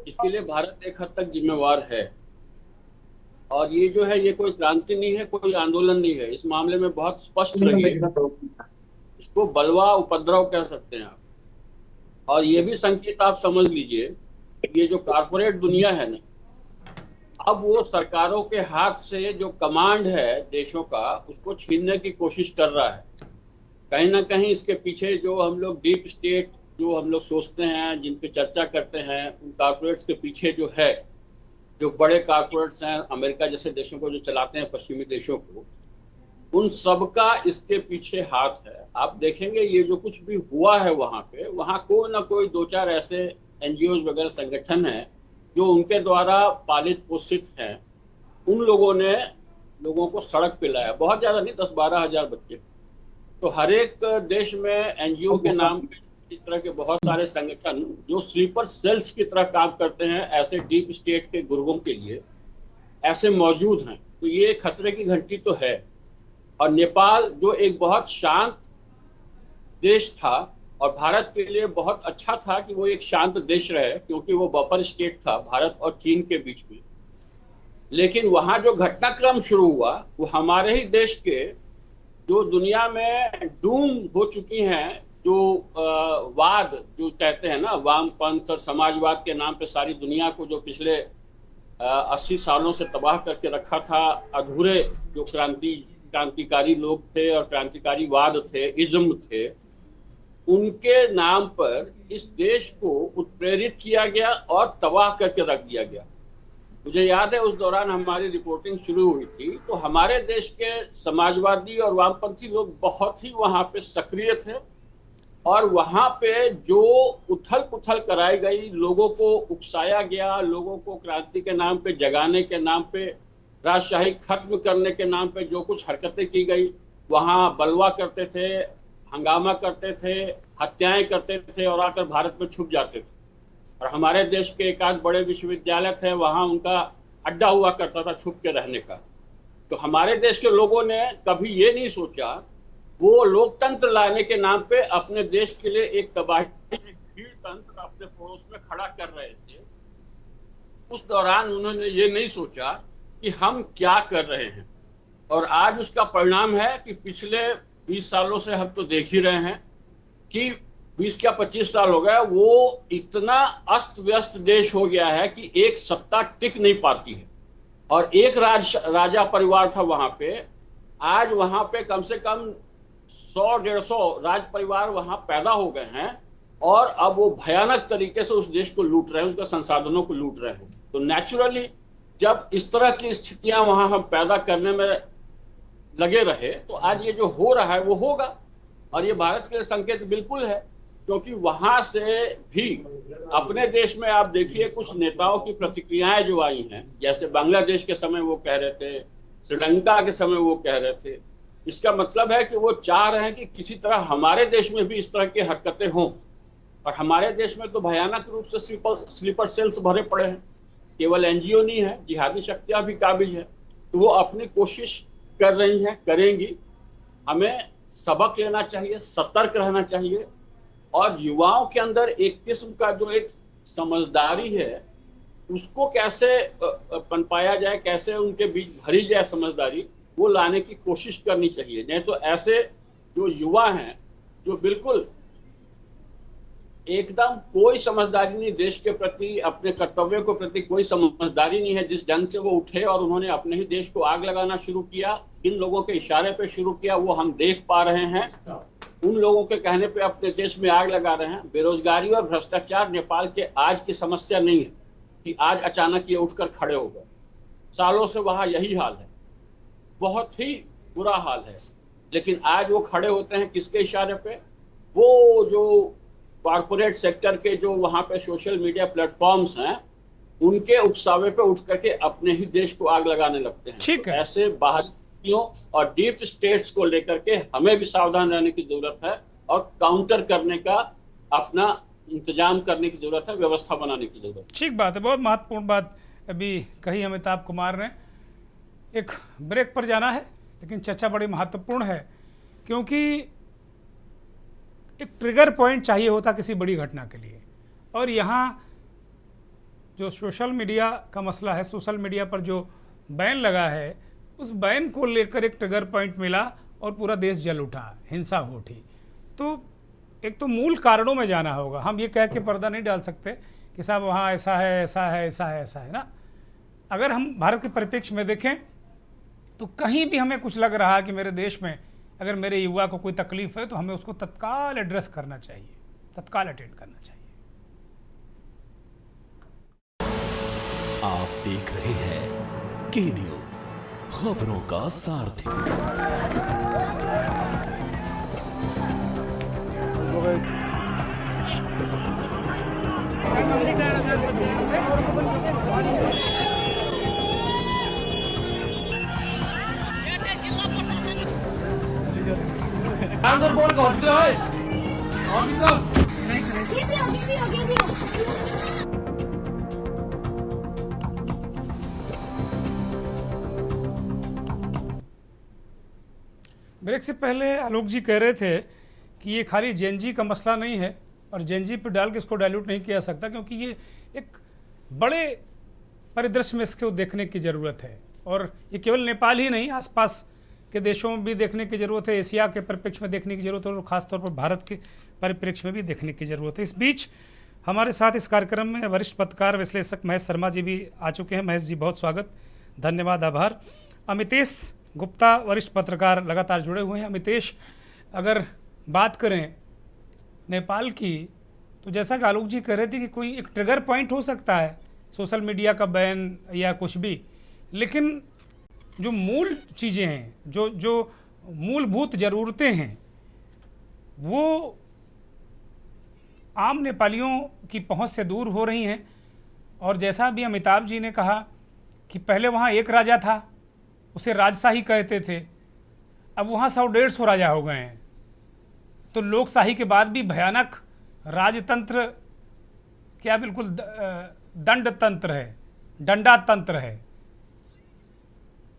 इसके लिए भारत एक हद तक जिम्मेवार है। और ये जो है, ये कोई क्रांति नहीं है, कोई आंदोलन नहीं है, इस मामले में बहुत स्पष्ट रहिए। इसको बलवा उपद्रव कह सकते हैं आप। और ये भी संकेत आप समझ लीजिए, ये जो कारपोरेट दुनिया है ना, अब वो सरकारों के हाथ से जो कमांड है देशों का, उसको छीनने की कोशिश कर रहा है। कहीं ना कहीं इसके पीछे जो हम लोग डीप स्टेट, जो हम लोग सोचते हैं, जिन पे चर्चा करते हैं, उन कारपोरेट्स के पीछे जो है, जो बड़े कारपोरेट्स हैं, अमेरिका जैसे देशों को जो चलाते हैं, पश्चिमी देशों को, उन सबका इसके पीछे हाथ है। आप देखेंगे ये जो कुछ भी हुआ है वहां पे, वहां कोई ना कोई 2-4 ऐसे एनजीओ वगैरह संगठन हैं जो उनके द्वारा पालित पोषित हैं। उन लोगों ने लोगों को सड़क पे लाया, बहुत ज्यादा नहीं, 10-12 हजार बच्चे। तो हर एक देश में एनजीओ के नाम पे इस तरह के बहुत सारे संगठन जो स्लीपर सेल्स की तरह काम करते हैं, ऐसे डीप स्टेट के गुर्गों के लिए ऐसे मौजूद हैं। तो ये खतरे की घंटी तो है। और नेपाल जो एक बहुत शांत देश था, और भारत के लिए बहुत अच्छा था कि वो एक शांत देश रहे, क्योंकि वो बफर स्टेट था भारत और चीन के बीच में। लेकिन वहां जो घटनाक्रम शुरू हुआ, वो हमारे ही देश के, जो दुनिया में डूम हो चुकी हैं, जो वाद जो कहते हैं ना, वामपंथ और समाजवाद के नाम पे सारी दुनिया को जो पिछले 80 सालों से तबाह करके रखा था। अधूरे जो क्रांतिकारी लोग थे और क्रांतिकारीवाद थे, इज्म थे, उनके नाम पर इस देश को उत्प्रेरित किया गया और तबाह करके रख दिया गया। मुझे याद है उस दौरान हमारी रिपोर्टिंग शुरू हुई थी तो हमारे देश के समाजवादी और वामपंथी लोग बहुत ही वहां पे सक्रिय थे और वहां पे जो उथल पुथल कराई गई, लोगों को उकसाया गया, लोगों को क्रांति के नाम पे, जगाने के नाम पे, राजशाही खत्म करने के नाम पे जो कुछ हरकतें की गई, वहां बलवा करते थे, हंगामा करते थे, हत्याएं करते थे और आकर भारत में छुप जाते थे। और हमारे देश के एक आध बड़े विश्वविद्यालय थे, वहां उनका अड्डा हुआ करता था छुप के रहने का। तो हमारे देश के लोगों ने कभी ये नहीं सोचा, वो लोकतंत्र लाने के नाम पे अपने देश के लिए एक तबाही, एक भीड़ तंत्र अपने पड़ोस में खड़ा कर रहे थे। उस दौरान उन्होंने ये नहीं सोचा कि हम क्या कर रहे हैं। और आज उसका परिणाम है कि पिछले 20 सालों से हम तो देख ही रहे हैं कि 20 या 25 साल हो गए, वो इतना अस्त व्यस्त देश हो गया है कि एक सत्ता टिक नहीं पाती है। और एक राजा परिवार था वहां पे, आज वहां पे कम से कम 100-150 राज परिवार वहां पैदा हो गए हैं और अब वो भयानक तरीके से उस देश को लूट रहे हैं, उसके संसाधनों को लूट रहे हैं। तो नेचुरली जब इस तरह की स्थितियां वहां हम पैदा करने में लगे रहे तो आज ये जो हो रहा है वो होगा। और ये भारत के लिए संकेत बिल्कुल है, क्योंकि वहां से भी अपने देश में आप देखिए कुछ नेताओं की प्रतिक्रियाएं जो आई हैं, जैसे बांग्लादेश के समय वो कह रहे थे, श्रीलंका के समय वो कह रहे थे। इसका मतलब है कि वो चाह रहे हैं कि किसी तरह हमारे देश में भी इस तरह की हरकतें हों। और हमारे देश में तो भयानक रूप से स्लीपर सेल्स भरे पड़े हैं, केवल एनजीओ नहीं है, जिहादी शक्तियां भी काबिज है। तो वो अपनी कोशिश कर रही हैं, करेंगी। हमें सबक लेना चाहिए, सतर्क रहना चाहिए और युवाओं के अंदर एक किस्म का जो एक समझदारी है उसको कैसे पनपाया जाए, कैसे उनके बीच भरी जाए समझदारी, वो लाने की कोशिश करनी चाहिए। नहीं तो ऐसे जो युवा हैं जो बिल्कुल एकदम कोई समझदारी नहीं देश के प्रति, अपने कर्तव्यों के प्रति कोई समझदारी नहीं है, जिस ढंग से वो उठे और उन्होंने अपने ही देश को आग लगाना शुरू किया, किन लोगों के इशारे पे शुरू किया वो हम देख पा रहे हैं। उन लोगों के कहने पे अपने देश में आग लगा रहे हैं। बेरोजगारी और भ्रष्टाचार नेपाल के आज की समस्या नहीं है कि आज अचानक ये उठकर खड़े हो गए। सालों से वहां यही हाल है, बहुत ही बुरा हाल है। लेकिन आज वो खड़े होते हैं किसके इशारे पे? वो जो कॉर्पोरेट सेक्टर के जो वहां पे सोशल मीडिया प्लेटफॉर्म्स हैं, उनके उकसावे पे उठ करके अपने ही देश को आग लगाने लगते हैं। ठीक है। तो ऐसे बाहरियों और डीप स्टेट्स को लेकर के हमें भी सावधान रहने की जरूरत है और काउंटर करने का अपना इंतजाम करने की जरूरत है, व्यवस्था बनाने की जरूरत है। ठीक बात है, बहुत महत्वपूर्ण बात अभी कही अमिताभ कुमार ने। एक ब्रेक पर जाना है, लेकिन चर्चा बड़ी महत्वपूर्ण है क्योंकि एक ट्रिगर पॉइंट चाहिए होता किसी बड़ी घटना के लिए। और यहाँ जो सोशल मीडिया का मसला है, सोशल मीडिया पर जो बैन लगा है, उस बैन को लेकर एक ट्रिगर पॉइंट मिला और पूरा देश जल उठा, हिंसा हो उठी। तो एक तो मूल कारणों में जाना होगा। हम ये कह के पर्दा नहीं डाल सकते कि साहब वहाँ ऐसा है, ऐसा है, ऐसा है, ऐसा है ना। अगर हम भारत के परिप्रेक्ष्य में देखें तो कहीं भी हमें कुछ लग रहा है कि मेरे देश में अगर मेरे युवा को कोई तकलीफ है तो हमें उसको तत्काल एड्रेस करना चाहिए, तत्काल अटेंड करना चाहिए। आप देख रहे हैं के न्यूज़, खबरों का सारथी। ब्रेक से पहले आलोक जी कह रहे थे कि ये खाली जेनजी का मसला नहीं है और जेनजी पर डाल के इसको डाइल्यूट नहीं किया सकता, क्योंकि ये एक बड़े परिदृश्य में इसको देखने की ज़रूरत है। और ये केवल नेपाल ही नहीं, आसपास के देशों में भी देखने की ज़रूरत है, एशिया के परिप्रेक्ष्य में देखने की ज़रूरत है और ख़ासतौर पर भारत के परिप्रेक्ष्य में भी देखने की ज़रूरत है। इस बीच हमारे साथ इस कार्यक्रम में वरिष्ठ पत्रकार विश्लेषक महेश शर्मा जी भी आ चुके हैं। महेश जी, बहुत स्वागत, धन्यवाद, आभार। अमितेश गुप्ता वरिष्ठ पत्रकार लगातार जुड़े हुए हैं। अमितेश, अगर बात करें नेपाल की, तो जैसा कि आलोक जी कह रहे थे कि कोई एक ट्रिगर पॉइंट हो सकता है सोशल मीडिया का बैन या कुछ भी, लेकिन जो मूल चीज़ें हैं, जो मूलभूत ज़रूरतें हैं, वो आम नेपालियों की पहुंच से दूर हो रही हैं। और जैसा भी अमिताभ जी ने कहा कि पहले वहाँ एक राजा था, उसे राजशाही कहते थे, अब वहाँ 100-150 राजा हो गए हैं। तो लोकशाही के बाद भी भयानक राजतंत्र, क्या बिल्कुल दंड तंत्र है, डंडा तंत्र है।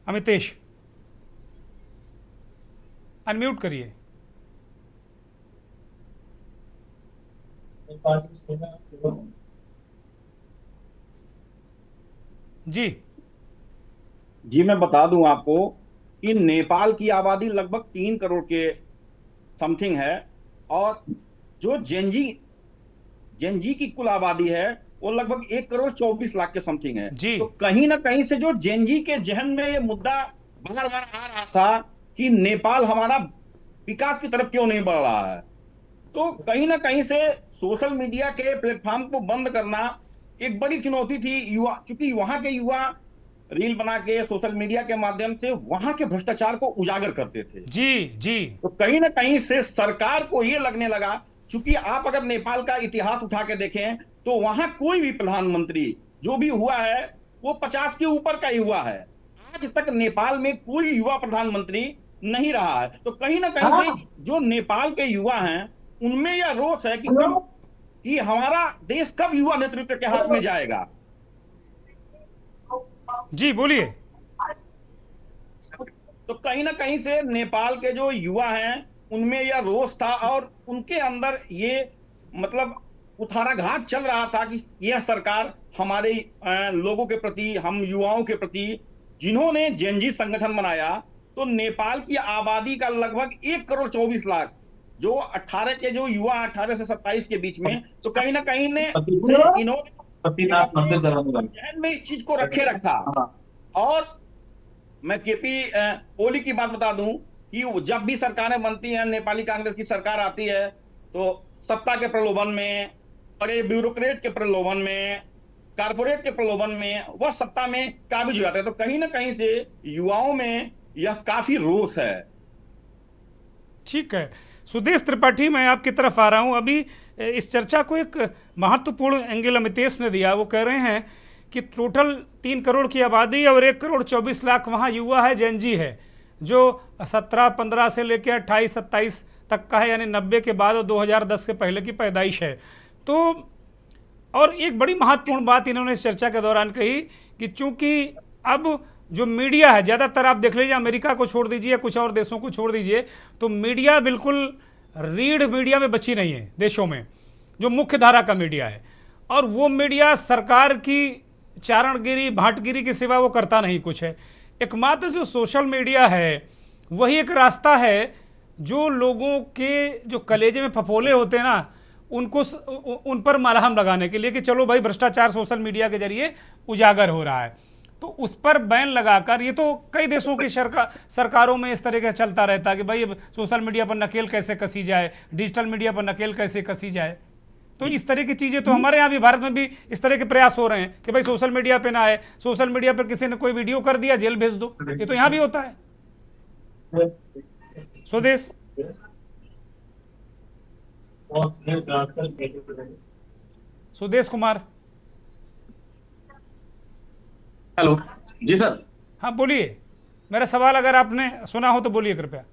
अमितेश, अनम्यूट करिए। जी जी, मैं बता दूं आपको कि नेपाल की आबादी लगभग 3 करोड़ के समथिंग है, और जो जेनजी की कुल आबादी है वो लगभग 1 करोड़ 24 लाख के समथिंग है। जी। तो कहीं ना कहीं से जो जेनजी के जहन में ये मुद्दा बार बार आ रहा था कि नेपाल हमारा विकास की तरफ क्यों नहीं बढ़ रहा है, तो कहीं ना कहीं से सोशल मीडिया के प्लेटफॉर्म को बंद करना एक बड़ी चुनौती थी। युवा, चूंकि वहां के युवा रील बना के सोशल मीडिया के माध्यम से वहां के भ्रष्टाचार को उजागर करते थे। जी जी। तो कहीं ना कहीं से सरकार को ये लगने लगा, चूंकि आप अगर नेपाल का इतिहास उठा के देखें तो वहां कोई भी प्रधानमंत्री जो भी हुआ है वो 50 के ऊपर का ही हुआ है। आज तक नेपाल में कोई युवा प्रधानमंत्री नहीं रहा है। तो कहीं ना कहीं से जो नेपाल के युवा हैं उनमें यह रोष है कि हमारा देश कब युवा नेतृत्व के हाथ में जाएगा। जी बोलिए। तो कहीं ना कहीं से नेपाल के जो युवा हैं उनमें यह रोष था, और उनके अंदर ये मतलब कुठाराघात चल रहा था कि यह सरकार हमारे लोगों के प्रति, हम युवाओं के प्रति, जिन्होंने जेनजी संगठन बनाया, तो नेपाल की आबादी का लगभग 1 करोड़ 24 लाख जो 18 के जो युवा 18 से 27 के बीच में, तो कहीं ना कहीं इन्होंने जहन में इस चीज को रखा। और मैं केपी ओली की बात बता दूं कि जब भी सरकारें बनती हैं, नेपाली कांग्रेस की सरकार आती है, तो सत्ता के प्रलोभन में, बड़े ब्यूरोक्रेट के प्रलोभन में, कारपोरेट के प्रलोभन में वह सत्ता में काबिज हो जाते हैं। तो कहीं ना कहीं से युवाओं में यह काफी रोष है। ठीक है, सुदेश त्रिपाठी, मैं आपकी तरफ आ रहा हूं। अभी इस चर्चा को एक महत्वपूर्ण एंगल अमितेश ने दिया। वो कह रहे हैं कि टोटल 3 करोड़ की आबादी और 1 करोड़ 24 लाख वहाँ युवा है, जेनजी है, जो 17-15 से लेकर 28-27 तक का है, यानी 90 के बाद और 2010 के पहले की पैदाइश है। तो और एक बड़ी महत्वपूर्ण बात इन्होंने इस चर्चा के दौरान कही कि चूंकि अब जो मीडिया है, ज़्यादातर आप देख लीजिए, अमेरिका को छोड़ दीजिए, कुछ और देशों को छोड़ दीजिए, तो मीडिया बिल्कुल रीढ़ मीडिया में बची नहीं है देशों में, जो मुख्य धारा का मीडिया है। और वो मीडिया सरकार की चारणगिरी, भाटगिरी के सिवा वो करता नहीं कुछ है। एकमात्र जो सोशल मीडिया है वही एक रास्ता है जो लोगों के जो कलेजे में फफोले होते हैं ना, उनको उन पर मरहम लगाने के लिए कि चलो भाई भ्रष्टाचार सोशल मीडिया के जरिए उजागर हो रहा है, तो उस पर बैन लगाकर, ये तो कई देशों की सरकारों में इस तरह का चलता रहता है कि भाई सोशल मीडिया पर नकेल कैसे कसी जाए, डिजिटल मीडिया पर नकेल कैसे कसी जाए। तो इस तरह की चीज़ें तो हमारे यहाँ भी, भारत में भी इस तरह के प्रयास हो रहे हैं कि भाई सोशल मीडिया पे ना आए, सोशल मीडिया पर किसी ने कोई वीडियो कर दिया जेल भेज दो। ये तो यहाँ भी होता है। स्वदेश सुदेश कुमार। हेलो जी सर। हाँ बोलिए, मेरा सवाल अगर आपने सुना हो तो बोलिए कृपया।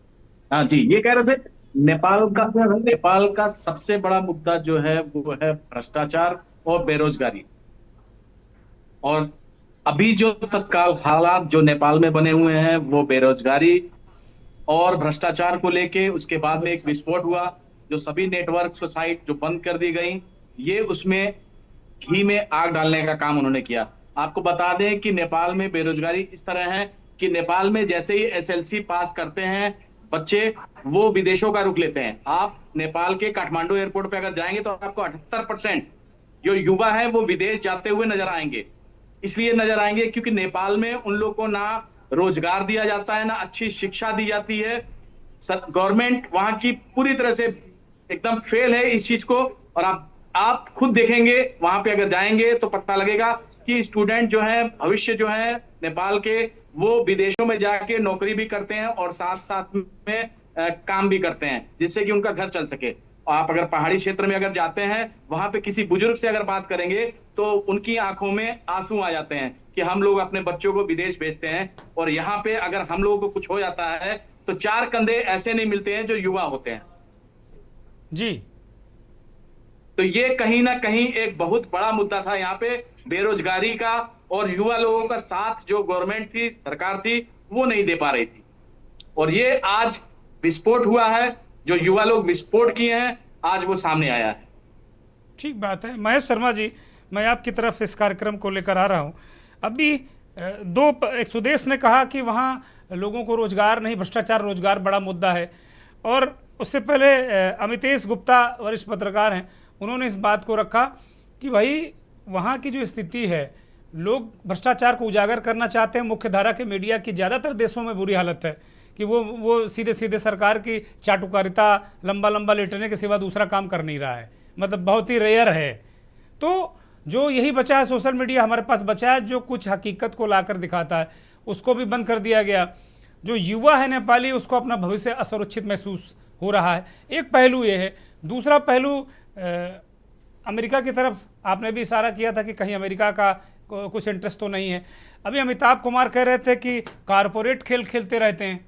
हाँ जी, ये कह रहे थे नेपाल का सबसे बड़ा मुद्दा जो है वो है भ्रष्टाचार और बेरोजगारी। और अभी जो तत्काल हालात जो नेपाल में बने हुए हैं वो बेरोजगारी और भ्रष्टाचार को लेके, उसके बाद में एक विस्फोट हुआ, जो सभी नेटवर्क साइट जो बंद कर दी गई, ये उसमें घी में आग डालने का काम उन्होंने किया। आपको बता दें कि नेपाल में बेरोजगारी इस तरह है कि नेपाल में जैसे ही एसएलसी पास करते हैं बच्चे, वो विदेशों का रुख लेते हैं। आप नेपाल के काठमांडू एयरपोर्ट पे अगर जाएंगे तो आपको 78% जो युवा है वो विदेश जाते हुए नजर आएंगे। इसलिए नजर आएंगे क्योंकि नेपाल में उन लोगों को ना रोजगार दिया जाता है, ना अच्छी शिक्षा दी जाती है। गवर्नमेंट वहां की पूरी तरह से एकदम फेल है इस चीज को। और आप खुद देखेंगे, वहां पे अगर जाएंगे तो पता लगेगा कि स्टूडेंट जो है, भविष्य जो है नेपाल के, वो विदेशों में जाके नौकरी भी करते हैं और साथ साथ में काम भी करते हैं, जिससे कि उनका घर चल सके। आप अगर पहाड़ी क्षेत्र में अगर जाते हैं, वहां पे किसी बुजुर्ग से अगर बात करेंगे तो उनकी आंखों में आंसू आ जाते हैं कि हम लोग अपने बच्चों को विदेश भेजते हैं और यहाँ पे अगर हम लोगों को कुछ हो जाता है तो चार कंधे ऐसे नहीं मिलते हैं जो युवा होते हैं जी। तो ये कहीं ना कहीं एक बहुत बड़ा मुद्दा था यहाँ पे, बेरोजगारी का, और युवा लोगों का साथ जो गवर्नमेंट थी, सरकार थी, वो नहीं दे पा रही थी। और ये आज विस्फोट हुआ है, जो युवा लोग विस्फोट किए हैं, आज वो सामने आया है। ठीक बात है। महेश शर्मा जी, मैं आपकी तरफ इस कार्यक्रम को लेकर आ रहा हूँ। अभी एक सुदेश ने कहा कि वहाँ लोगों को रोजगार नहीं, भ्रष्टाचार रोजगार बड़ा मुद्दा है। और उससे पहले अमितेश गुप्ता वरिष्ठ पत्रकार हैं, उन्होंने इस बात को रखा कि भाई वहाँ की जो स्थिति है, लोग भ्रष्टाचार को उजागर करना चाहते हैं। मुख्यधारा के मीडिया की ज़्यादातर देशों में बुरी हालत है कि वो सीधे सीधे सरकार की चाटुकारिता, लंबा लंबा लेटने के सिवा दूसरा काम कर नहीं रहा है, मतलब बहुत ही रेयर है। तो जो यही बचा है, सोशल मीडिया हमारे पास बचा है, जो कुछ हकीकत को लाकर दिखाता है, उसको भी बंद कर दिया गया। जो युवा है नेपाली, उसको अपना भविष्य असुरक्षित महसूस हो रहा है। एक पहलू ये है। दूसरा पहलू, अमेरिका की तरफ आपने भी इशारा किया था कि कहीं अमेरिका का कुछ इंटरेस्ट तो नहीं है। अभी अमिताभ कुमार कह रहे थे कि कारपोरेट खेल खेलते रहते हैं।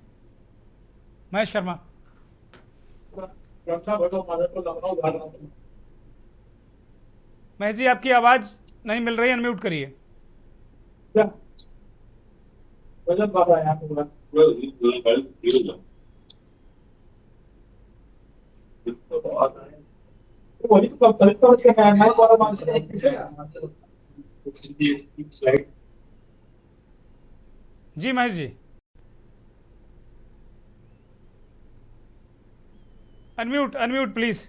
महेश शर्मा, महेश जी आपकी आवाज नहीं मिल रही, अनम्यूट करिए। जी Mahesh ji, unmute unmute please.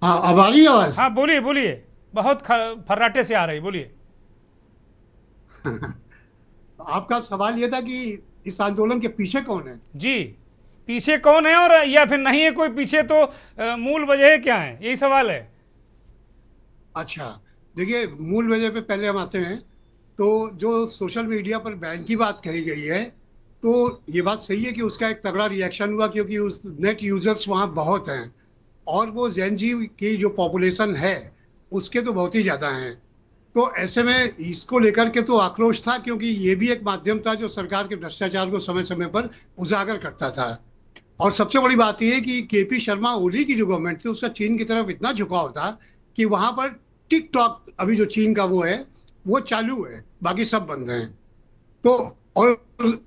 हाँ, अब आ रही है आवाज? हाँ बोलिए बोलिए, बहुत फर्राटे से आ रही, बोलिए। आपका सवाल यह था कि इस आंदोलन के पीछे कौन है? जी, पीछे कौन है, और या फिर नहीं है कोई पीछे, तो मूल वजह क्या है, यही सवाल है। अच्छा, देखिए, मूल वजह पे पहले हम आते हैं। तो जो सोशल मीडिया पर बैन की बात कही गई है, तो ये बात सही है कि उसका एक तगड़ा रिएक्शन हुआ, क्योंकि उस नेट यूजर्स वहाँ बहुत हैं और वो जेन जी की जो पॉपुलेशन है उसके तो बहुत ही ज़्यादा हैं। तो ऐसे में इसको लेकर के तो आक्रोश था, क्योंकि ये भी एक माध्यम था जो सरकार के भ्रष्टाचार को समय समय पर उजागर करता था। और सबसे बड़ी बात यह है कि केपी शर्मा ओली की जो गवर्नमेंट थी, उसका चीन की तरफ इतना झुकाव था कि वहाँ पर टिकटॉक, अभी जो चीन का वो है, वो चालू है, बाकी सब बंद हैं। तो और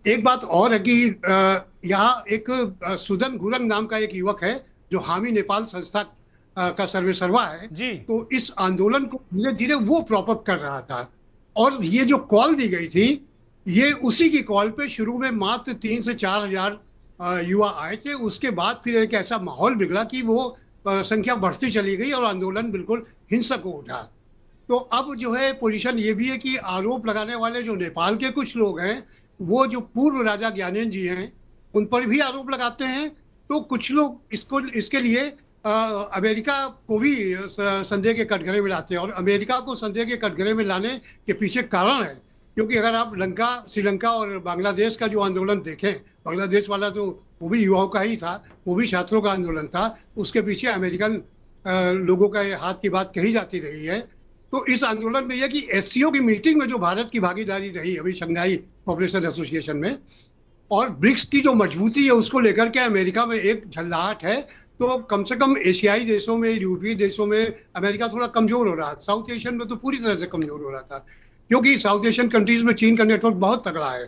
एक बात और है कि यहाँ एक सुदन गुरंग नाम का एक युवक है जो हामी नेपाल संस्था का सर्वे सर्वा है जी। तो इस आंदोलन को धीरे धीरे वो प्रॉप अप कर रहा था। और ये जो कॉल दी गई थी, ये उसी की कॉल पे शुरू में मात्र 3 से 4 हजार युवा आए थे। उसके बाद फिर एक ऐसा माहौल बिगड़ा कि वो संख्या बढ़ती चली गई और आंदोलन बिल्कुल हिंसक हो उठा। तो अब जो है पोजीशन ये भी है कि आरोप लगाने वाले जो नेपाल के कुछ लोग हैं, वो जो पूर्व राजा ज्ञानेन्द्र जी हैं, उन पर भी आरोप लगाते हैं। तो कुछ लोग इसके लिए अमेरिका को भी संदेह के कटघरे में लाते हैं। और अमेरिका को संदेह के कटघरे में लाने के पीछे कारण है, क्योंकि अगर आप श्रीलंका और बांग्लादेश का जो आंदोलन देखें, बांग्लादेश वाला तो वो भी युवाओं का ही था, वो भी छात्रों का आंदोलन था, उसके पीछे अमेरिकन लोगों का हाथ की बात कही जाती रही है। तो इस आंदोलन में यह कि एससीओ की मीटिंग में जो भारत की भागीदारी रही अभी शंघाई कोऑपरेशन एसोसिएशन में, और ब्रिक्स की जो मजबूती है उसको लेकर के अमेरिका में एक झल्लाहट है। तो कम से कम एशियाई देशों में, यूरोपीय देशों में अमेरिका थोड़ा कमजोर हो रहा था। साउथ एशियन में तो पूरी तरह से कमजोर हो रहा था, क्योंकि साउथ एशियन कंट्रीज में चीन का नेटवर्क बहुत तगड़ा है।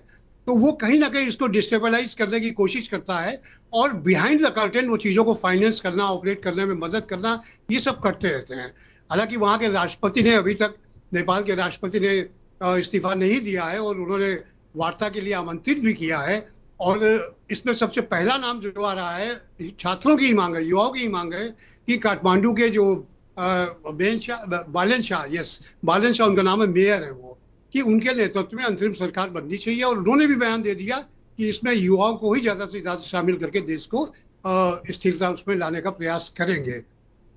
तो वो कहीं ना कहीं इसको डिस्टेबलाइज करने की कोशिश करता है और बिहाइंड द कर्टेन वो चीज़ों को फाइनेंस करना, ऑपरेट करने में मदद करना, ये सब करते रहते हैं। हालांकि वहाँ के राष्ट्रपति ने अभी तक, नेपाल के राष्ट्रपति ने इस्तीफा नहीं दिया है और उन्होंने वार्ता के लिए आमंत्रित भी किया है। और इसमें सबसे पहला नाम जो आ रहा है, छात्रों की ही मांग है, युवाओं की ही मांग है कि काठमांडू के जो बालन शाह, यस बालन शाह उनका नाम है, मेयर है वो, कि उनके नेतृत्व में अंतरिम सरकार बननी चाहिए। और उन्होंने भी बयान दे दिया कि इसमें युवाओं को ही ज्यादा से ज्यादा शामिल करके देश को स्थिरता उसमें लाने का प्रयास करेंगे।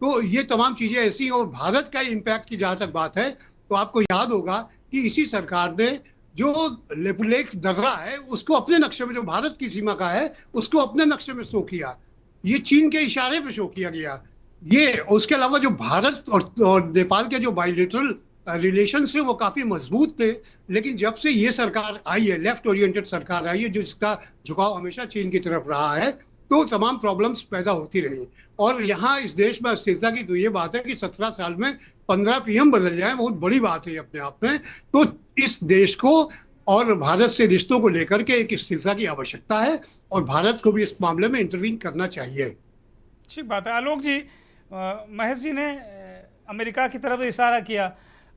तो ये तमाम चीजें ऐसी हैं। और भारत का इम्पैक्ट की जहां तक बात है, तो आपको याद होगा कि इसी सरकार ने जो लेपुलेख दर्रा है उसको अपने नक्शे में, जो भारत की सीमा का है उसको अपने नक्शे में शो किया। ये चीन के इशारे पे शो किया गया। ये उसके अलावा जो भारत और नेपाल के जो बायलैटरल रिलेशन है वो काफी मजबूत थे। लेकिन जब से ये सरकार आई है, लेफ्ट ओरिएंटेड सरकार आई है, जिसका झुकाव हमेशा चीन की तरफ रहा है, तो तमाम प्रॉब्लम्स पैदा होती रही। और यहाँ इस देश में अस्थिरता की तो ये बात है कि 17 साल में 15 पीएम बदल जाए, बहुत बड़ी बात है अपने आप में। तो इस देश को और भारत से रिश्तों को लेकर के एक स्थिरता की आवश्यकता है और भारत को भी इस मामले में इंटरवीन करना चाहिए। ठीक बात है। आलोक जी, महेश जी ने अमेरिका की तरफ इशारा किया,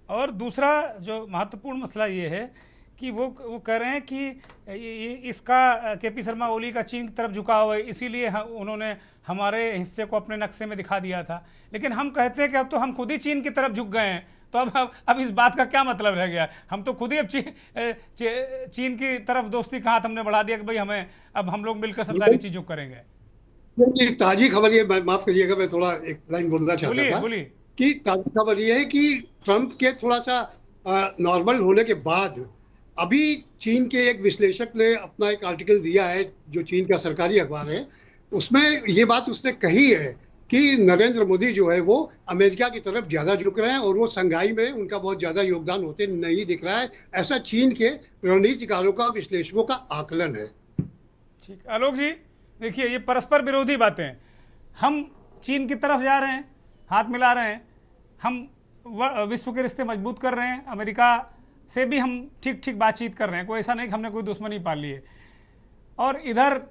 और दूसरा जो महत्वपूर्ण मसला ये है कि वो कह रहे हैं कि इसका केपी शर्मा ओली का चीन की तरफ झुकाव है, इसीलिए उन्होंने हमारे हिस्से को अपने नक्शे में दिखा दिया था। लेकिन हम कहते हैं कि अब तो हम खुद ही चीन की तरफ झुक गए हैं, तो अब इस बात का क्या मतलब रह गया? हम तो खुद ही अब चीन की तरफ दोस्ती का हाथ हमने बढ़ा दिया कि भाई हमें अब हम लोग मिलकर सब सारी चीज़ों करेंगे। ताजी खबर ये, माफ करिएगा, मैं थोड़ा एक लाइन बोलना चाहता था कि ताजी खबर ये है कि ट्रंप के थोड़ा सा नॉर्मल होने के बाद अभी चीन के एक विश्लेषक ने अपना एक आर्टिकल दिया है, जो चीन का सरकारी अखबार है, उसमें ये बात उसने कही है कि नरेंद्र मोदी जो है वो अमेरिका की तरफ ज्यादा झुक रहे हैं और वो संघाई में उनका बहुत ज्यादा योगदान होते नहीं दिख रहा है। ऐसा चीन के रणनीतिकारों का, विश्लेषकों का आकलन है। ठीक, आलोक जी देखिए, ये परस्पर विरोधी बातें। हम चीन की तरफ जा रहे हैं, हाथ मिला रहे हैं, हम विश्व के रिश्ते मजबूत कर रहे हैं, अमेरिका से भी हम ठीक ठीक बातचीत कर रहे हैं, कोई ऐसा नहीं कि हमने कोई दुश्मनी पाल ली है। और इधर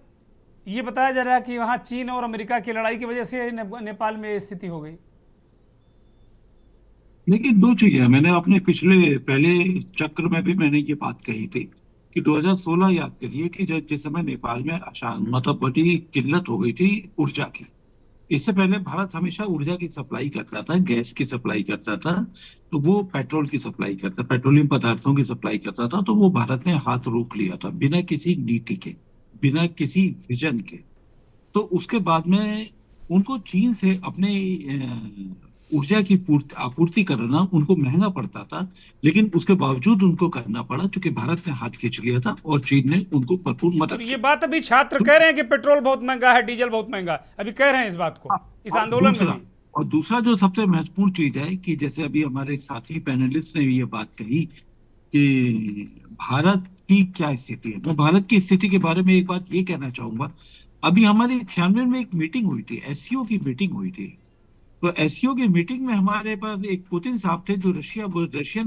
ये बताया जा रहा है कि वहाँ चीन और अमेरिका की लड़ाई की वजह से नेपाल में स्थिति हो गई। लेकिन दो चीजें, मैंने अपने पहले चक्र में भी मैंने ये बात कही थी कि 2016 याद करिए कि जिस समय नेपाल में मतलब बड़ी किल्लत हो गई थी ऊर्जा की। इससे पहले भारत हमेशा ऊर्जा की सप्लाई करता था, गैस की सप्लाई करता था, तो वो पेट्रोल की सप्लाई करता, पेट्रोलियम पदार्थों की सप्लाई करता था, तो वो भारत ने हाथ रोक लिया था बिना किसी नीति के, बिना किसी विजन के। तो उसके बाद में उनको चीन से अपने ऊर्जा की आपूर्ति करना उनको महंगा पड़ता था, लेकिन उसके बावजूद उनको करना पड़ा क्योंकि भारत ने हाथ खींच लिया था और चीन ने उनको भरपूर मदद की। ये बात अभी छात्र कह रहे हैं कि पेट्रोल बहुत महंगा है, डीजल बहुत महंगा, अभी कह रहे हैं इस बात को इस आंदोलन में। और दूसरा जो सबसे महत्वपूर्ण चीज है कि जैसे अभी हमारे साथी पैनलिस्ट ने ये बात कही कि भारत की क्या स्थिति है, मैं भारत की स्थिति के बारे में एक बात ये कहना चाहूंगा। अभी हमारी 96 में एक मीटिंग हुई थी, एससीओ की मीटिंग हुई थी। तो एससीओ की मीटिंग में हमारे पास एक पुतिन साहब थे जो रशियन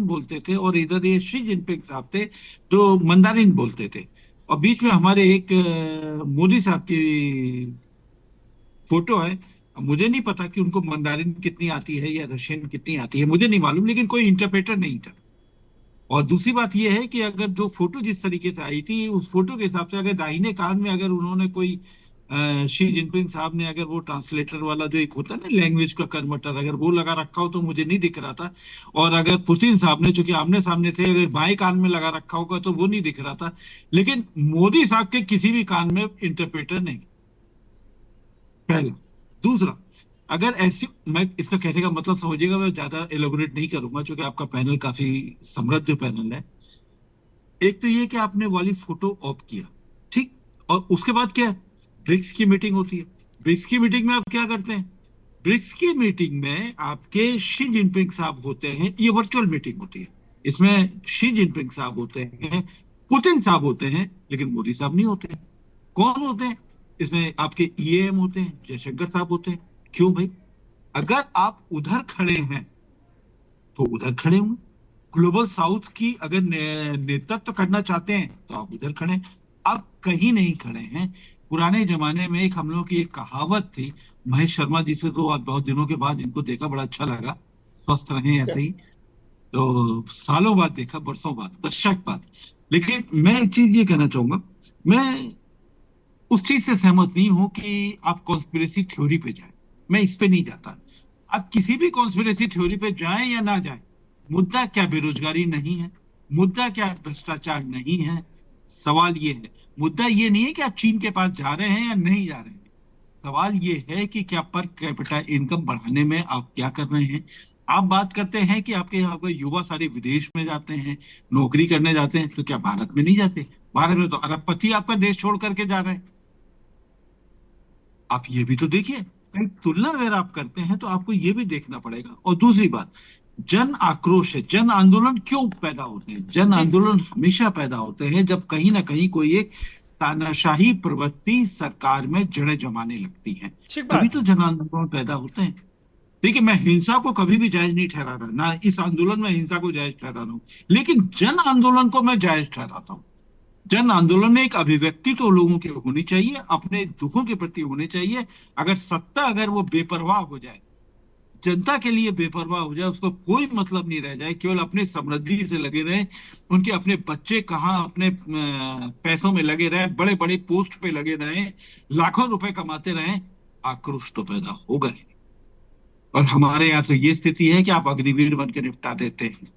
बोलते थे, और इधर ये शी जिनपिंग साहब थे जो मंदारिन बोलते थे, और बीच में हमारे एक मोदी साहब की फोटो है। मुझे नहीं पता कि उनको मंदारिन कितनी आती है या रशियन कितनी आती है, मुझे नहीं मालूम, लेकिन कोई इंटरप्रेटर नहीं था। और दूसरी बात यह है कि अगर जो फोटो जिस तरीके से आई थी, उस फोटो के हिसाब से अगर दाहिने कान में अगर उन्होंने कोई शी जिनपिंग साहब ने अगर वो ट्रांसलेटर वाला जो एक होता है ना लैंग्वेज का कन्वर्टर, अगर वो लगा रखा हो तो मुझे नहीं दिख रहा था। और अगर पुतिन साहब ने, चूंकि आमने सामने थे, अगर बाएं कान में लगा रखा होगा तो वो नहीं दिख रहा था। लेकिन मोदी साहब के किसी भी कान में इंटरप्रेटर नहीं, पहला। दूसरा, अगर ऐसी, मैं इसका कहने का मतलब समझिएगा, मैं ज्यादा एलोबरेट नहीं करूंगा क्योंकि आपका पैनल काफी समृद्ध पैनल है। एक तो ये कि आपने वाली फोटो ऑफ किया, ठीक, और उसके बाद क्या, ब्रिक्स की मीटिंग होती है। ब्रिक्स की मीटिंग में आप क्या करते हैं? ब्रिक्स की मीटिंग में आपके शी जिनपिंग साहब होते हैं, ये वर्चुअल मीटिंग होती है, इसमें शी जिनपिंग साहब होते हैं, पुतिन साहब होते हैं, लेकिन मोदी साहब नहीं होते हैं। कौन होते हैं इसमें? आपके ईएम होते हैं, जयशंकर साहब होते हैं। क्यों भाई? अगर आप उधर खड़े हैं तो उधर खड़े होंगे। ग्लोबल साउथ की अगर नेतृत्व करना चाहते हैं तो आप उधर खड़े, अब कहीं नहीं खड़े हैं। पुराने जमाने में एक हम लोगों की एक कहावत थी, महेश शर्मा जी से तो आज बहुत दिनों के बाद इनको देखा, बड़ा अच्छा लगा, स्वस्थ रहे ऐसे ही, तो सालों बाद देखा, बरसों बाद, दशक बाद। लेकिन मैं एक चीज ये कहना चाहूंगा, मैं उस चीज से सहमत नहीं हूं कि आप कॉन्स्पिरेसी थ्योरी पे जाए, मैं इस पे नहीं जाता। आप किसी भी कॉन्स्पिरेसी थ्योरी पे जाएं या ना जाएं, मुद्दा क्या बेरोजगारी नहीं है, मुद्दा क्या भ्रष्टाचार नहीं है। सवाल ये है, मुद्दा ये नहीं है कि आप चीन के पास जा रहे हैं या नहीं जा रहे हैं। सवाल ये है कि क्या पर कैपिटा इनकम बढ़ाने में आप क्या कर रहे हैं। आप बात करते हैं कि आपके यहाँ पे युवा सारे विदेश में जाते हैं, नौकरी करने जाते हैं, तो क्या भारत में नहीं जाते? भारत में तो अरबपति आपका देश छोड़ करके जा रहे हैं। आप ये भी तो देखिए, कहीं तुलना अगर आप करते हैं तो आपको ये भी देखना पड़ेगा। और दूसरी बात, जन आक्रोश है, जन आंदोलन क्यों पैदा होते हैं? जन जी आंदोलन हमेशा पैदा होते हैं जब कहीं ना कहीं कोई एक तानाशाही प्रवृत्ति सरकार में जड़ें जमाने लगती हैं, ठीक तभी बात तो है। जन आंदोलन पैदा होते हैं। देखिए, मैं हिंसा को कभी भी जायज नहीं ठहरा रहा, ना इस आंदोलन में हिंसा को जायज ठहरा रहा हूं, लेकिन जन आंदोलन को मैं जायज ठहराता हूं। जन आंदोलन में एक अभिव्यक्ति तो लोगों की होनी चाहिए, अपने दुखों के प्रति होनी चाहिए। अगर सत्ता अगर वो बेपरवाह हो जाए, जनता के लिए बेपरवाह हो जाए, उसको कोई मतलब नहीं रह जाए, केवल अपने समृद्धि से लगे रहे, उनके अपने बच्चे कहाँ अपने पैसों में लगे रहे, बड़े बड़े पोस्ट पे लगे रहे, लाखों रुपए कमाते रहे, आक्रोश तो पैदा होगा ही। और हमारे यहाँ तो ये स्थिति है कि आप अग्निवीर बन के निपटा देते हैं,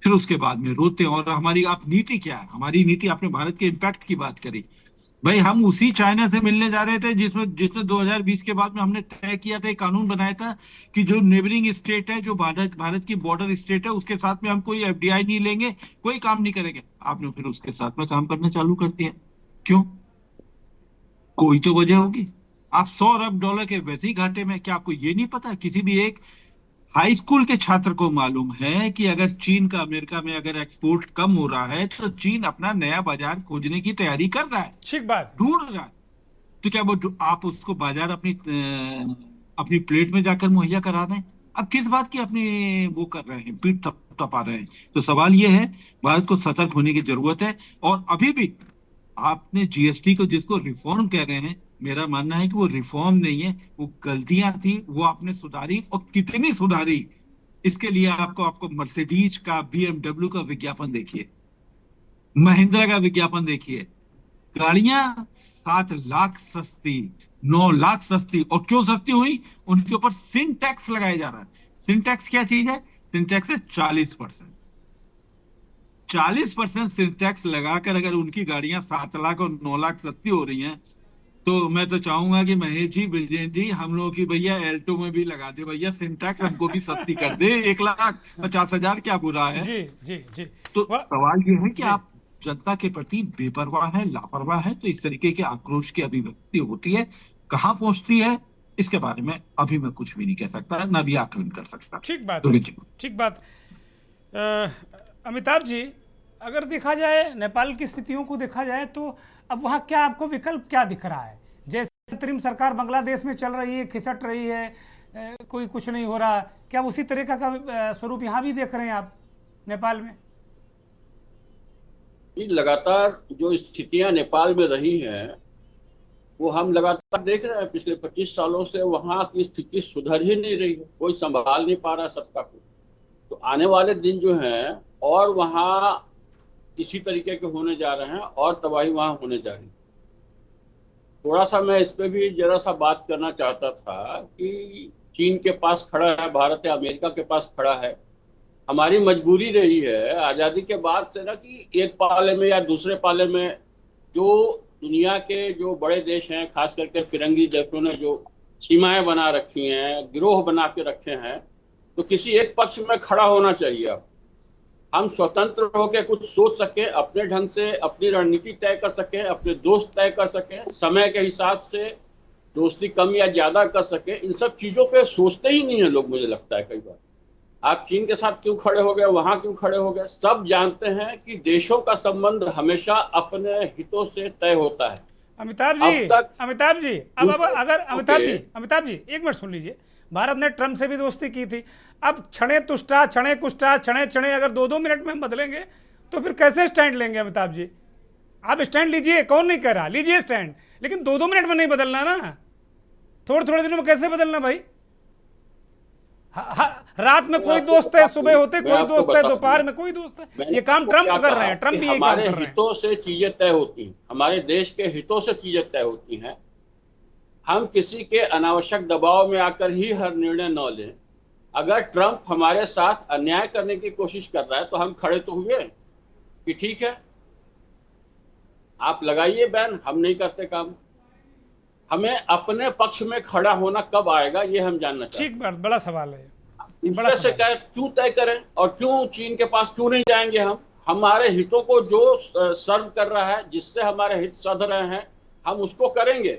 फिर उसके बाद में रोते हैं। और हमारी आप नीति क्या है? हमारी नीति, आपने भारत के इम्पैक्ट की बात करी, भाई हम उसी चाइना से मिलने जा रहे थे जिसमें जिसने 2020 के बाद में हमने तय किया था, एक कानून बनाया था कि जो नेबरिंग स्टेट है, जो भारत की बॉर्डर स्टेट है, उसके साथ में हम कोई एफडीआई नहीं लेंगे, कोई काम नहीं करेंगे। आपने फिर उसके साथ में काम करना चालू कर दिया, क्यों? कोई तो वजह होगी। आप $100 अरब के वैसे ही घाटे में। क्या आपको ये नहीं पता, किसी भी एक हाई स्कूल के छात्र को मालूम है कि अगर चीन का अमेरिका में अगर एक्सपोर्ट कम हो रहा है तो चीन अपना नया बाजार खोजने की तैयारी कर रहा है, ठीक बात। ढूंढ रहा है। तो क्या वो आप उसको बाजार अपनी प्लेट में जाकर मुहैया करा रहे हैं? अब किस बात की अपनी वो कर रहे हैं, पीठ थपथपा रहे हैं? तो सवाल ये है, भारत को सतर्क होने की जरूरत है। और अभी भी आपने जीएसटी को जिसको रिफॉर्म कह रहे हैं, मेरा मानना है कि वो रिफॉर्म नहीं है, वो गलतियां थी, वो आपने सुधारी। और कितनी सुधारी, इसके लिए आपको आपको मर्सिडीज का, बीएमडब्ल्यू का विज्ञापन देखिए, महिंद्रा का विज्ञापन देखिए। गाड़ियां 7 लाख सस्ती, 9 लाख सस्ती। और क्यों सस्ती हुई? उनके ऊपर सिन टैक्स लगाया जा रहा है। सिन टैक्स क्या चीज है? सिन टैक्स है 40%। 40% सिन टैक्स लगाकर अगर उनकी गाड़ियां 7 लाख और 9 लाख सस्ती हो रही हैं, तो मैं तो चाहूंगा कि महेश जी, विजय जी, हम लोगों की भैया एल्टो में भी लगा दे भैया सिन टैक्स, हमको भी सस्ती कर दे। 1,50,000 क्या बुरा है? जी जी जी। तो वह सवाल ये है कि जी आप जनता के प्रति बेपरवाह है, लापरवाह है, तो इस तरीके के आक्रोश की अभिव्यक्ति होती है। कहाँ पहुंचती है, इसके बारे में अभी मैं कुछ भी नहीं कह सकता, ना भी आकलन कर सकता। ठीक बात तो है, जी, ठीक बात। अमिताभ जी, अगर देखा जाए नेपाल की स्थितियों को देखा जाए तो अब वहाँ क्या आपको विकल्प क्या दिख रहा है? जैसे अंतरिम सरकार बांग्लादेश में चल रही है, खिसट रही है, कोई कुछ नहीं हो रहा, क्या उसी तरीका का स्वरूप यहाँ भी देख रहे हैं आप नेपाल में? लगातार जो स्थितियां नेपाल में रही हैं वो हम लगातार देख रहे हैं। पिछले 25 सालों से वहां की स्थिति सुधर ही नहीं रही है, कोई संभाल नहीं पा रहा सत्ता को। तो आने वाले दिन जो हैं और वहां इसी तरीके के होने जा रहे हैं और तबाही वहां होने जा रही है। थोड़ा सा मैं इस पे भी जरा सा बात करना चाहता था कि चीन के पास खड़ा है भारत, या अमेरिका के पास खड़ा है। हमारी मजबूरी रही है आज़ादी के बाद से ना कि एक पाले में या दूसरे पाले में जो दुनिया के जो बड़े देश हैं, खास करके फिरंगी देशों ने जो सीमाएं बना रखी हैं, गिरोह बना के रखे हैं, तो किसी एक पक्ष में खड़ा होना चाहिए। अब हम स्वतंत्र होकर कुछ सोच सके, अपने ढंग से अपनी रणनीति तय कर सके, अपने दोस्त तय कर सके, समय के हिसाब से दोस्ती कम या ज्यादा कर सके। इन सब चीजों पे सोचते ही नहीं है लोग, मुझे लगता है। कई बार आप चीन के साथ क्यों खड़े हो गए, वहां क्यों खड़े हो गए? सब जानते हैं कि देशों का संबंध हमेशा अपने हितों से तय होता है। अमिताभ अब जी, तक अमिताभ जी, अब अगर ओके। अमिताभ जी एक मिनट सुन लीजिए। भारत ने ट्रम्प से भी दोस्ती की थी, अब छणे तुष्टा, छणे कुष्टा, छणे छणे अगर 2-2 मिनट में हम बदलेंगे तो फिर कैसे स्टैंड लेंगे? अमिताभ जी, आप स्टैंड लीजिए, कौन नहीं कह रहा, लीजिए स्टैंड, लेकिन 2-2 मिनट में नहीं बदलना ना, थोड़े थोड़े दिनों में कैसे बदलना भाई? रात में कोई दोस्त है, सुबह होते कोई दोस्त है, दोपहर में कोई दोस्त है। ये काम ट्रंप कर रहे हैं, ट्रंप भी यही काम कर रहे हैं। हमारे हितों से चीजें तय होती हैं, हमारे देश के हितों से चीजें तय होती हैं। हम किसी के अनावश्यक दबाव में आकर ही हर निर्णय न लें। अगर ट्रंप हमारे साथ अन्याय करने की कोशिश कर रहा है तो हम खड़े तो हुए कि ठीक है, आप लगाइए बैन, हम नहीं करते काम। हमें अपने पक्ष में खड़ा होना कब आएगा ये हम जानना चाहते हैं। ठीक, बड़ा सवाल है, दूसरे से क्या क्यों तय करें और क्यों चीन के पास क्यों नहीं जाएंगे हम? हमारे हितों को जो सर्व कर रहा है, जिससे हमारे हित सध रहे हैं, हम उसको करेंगे।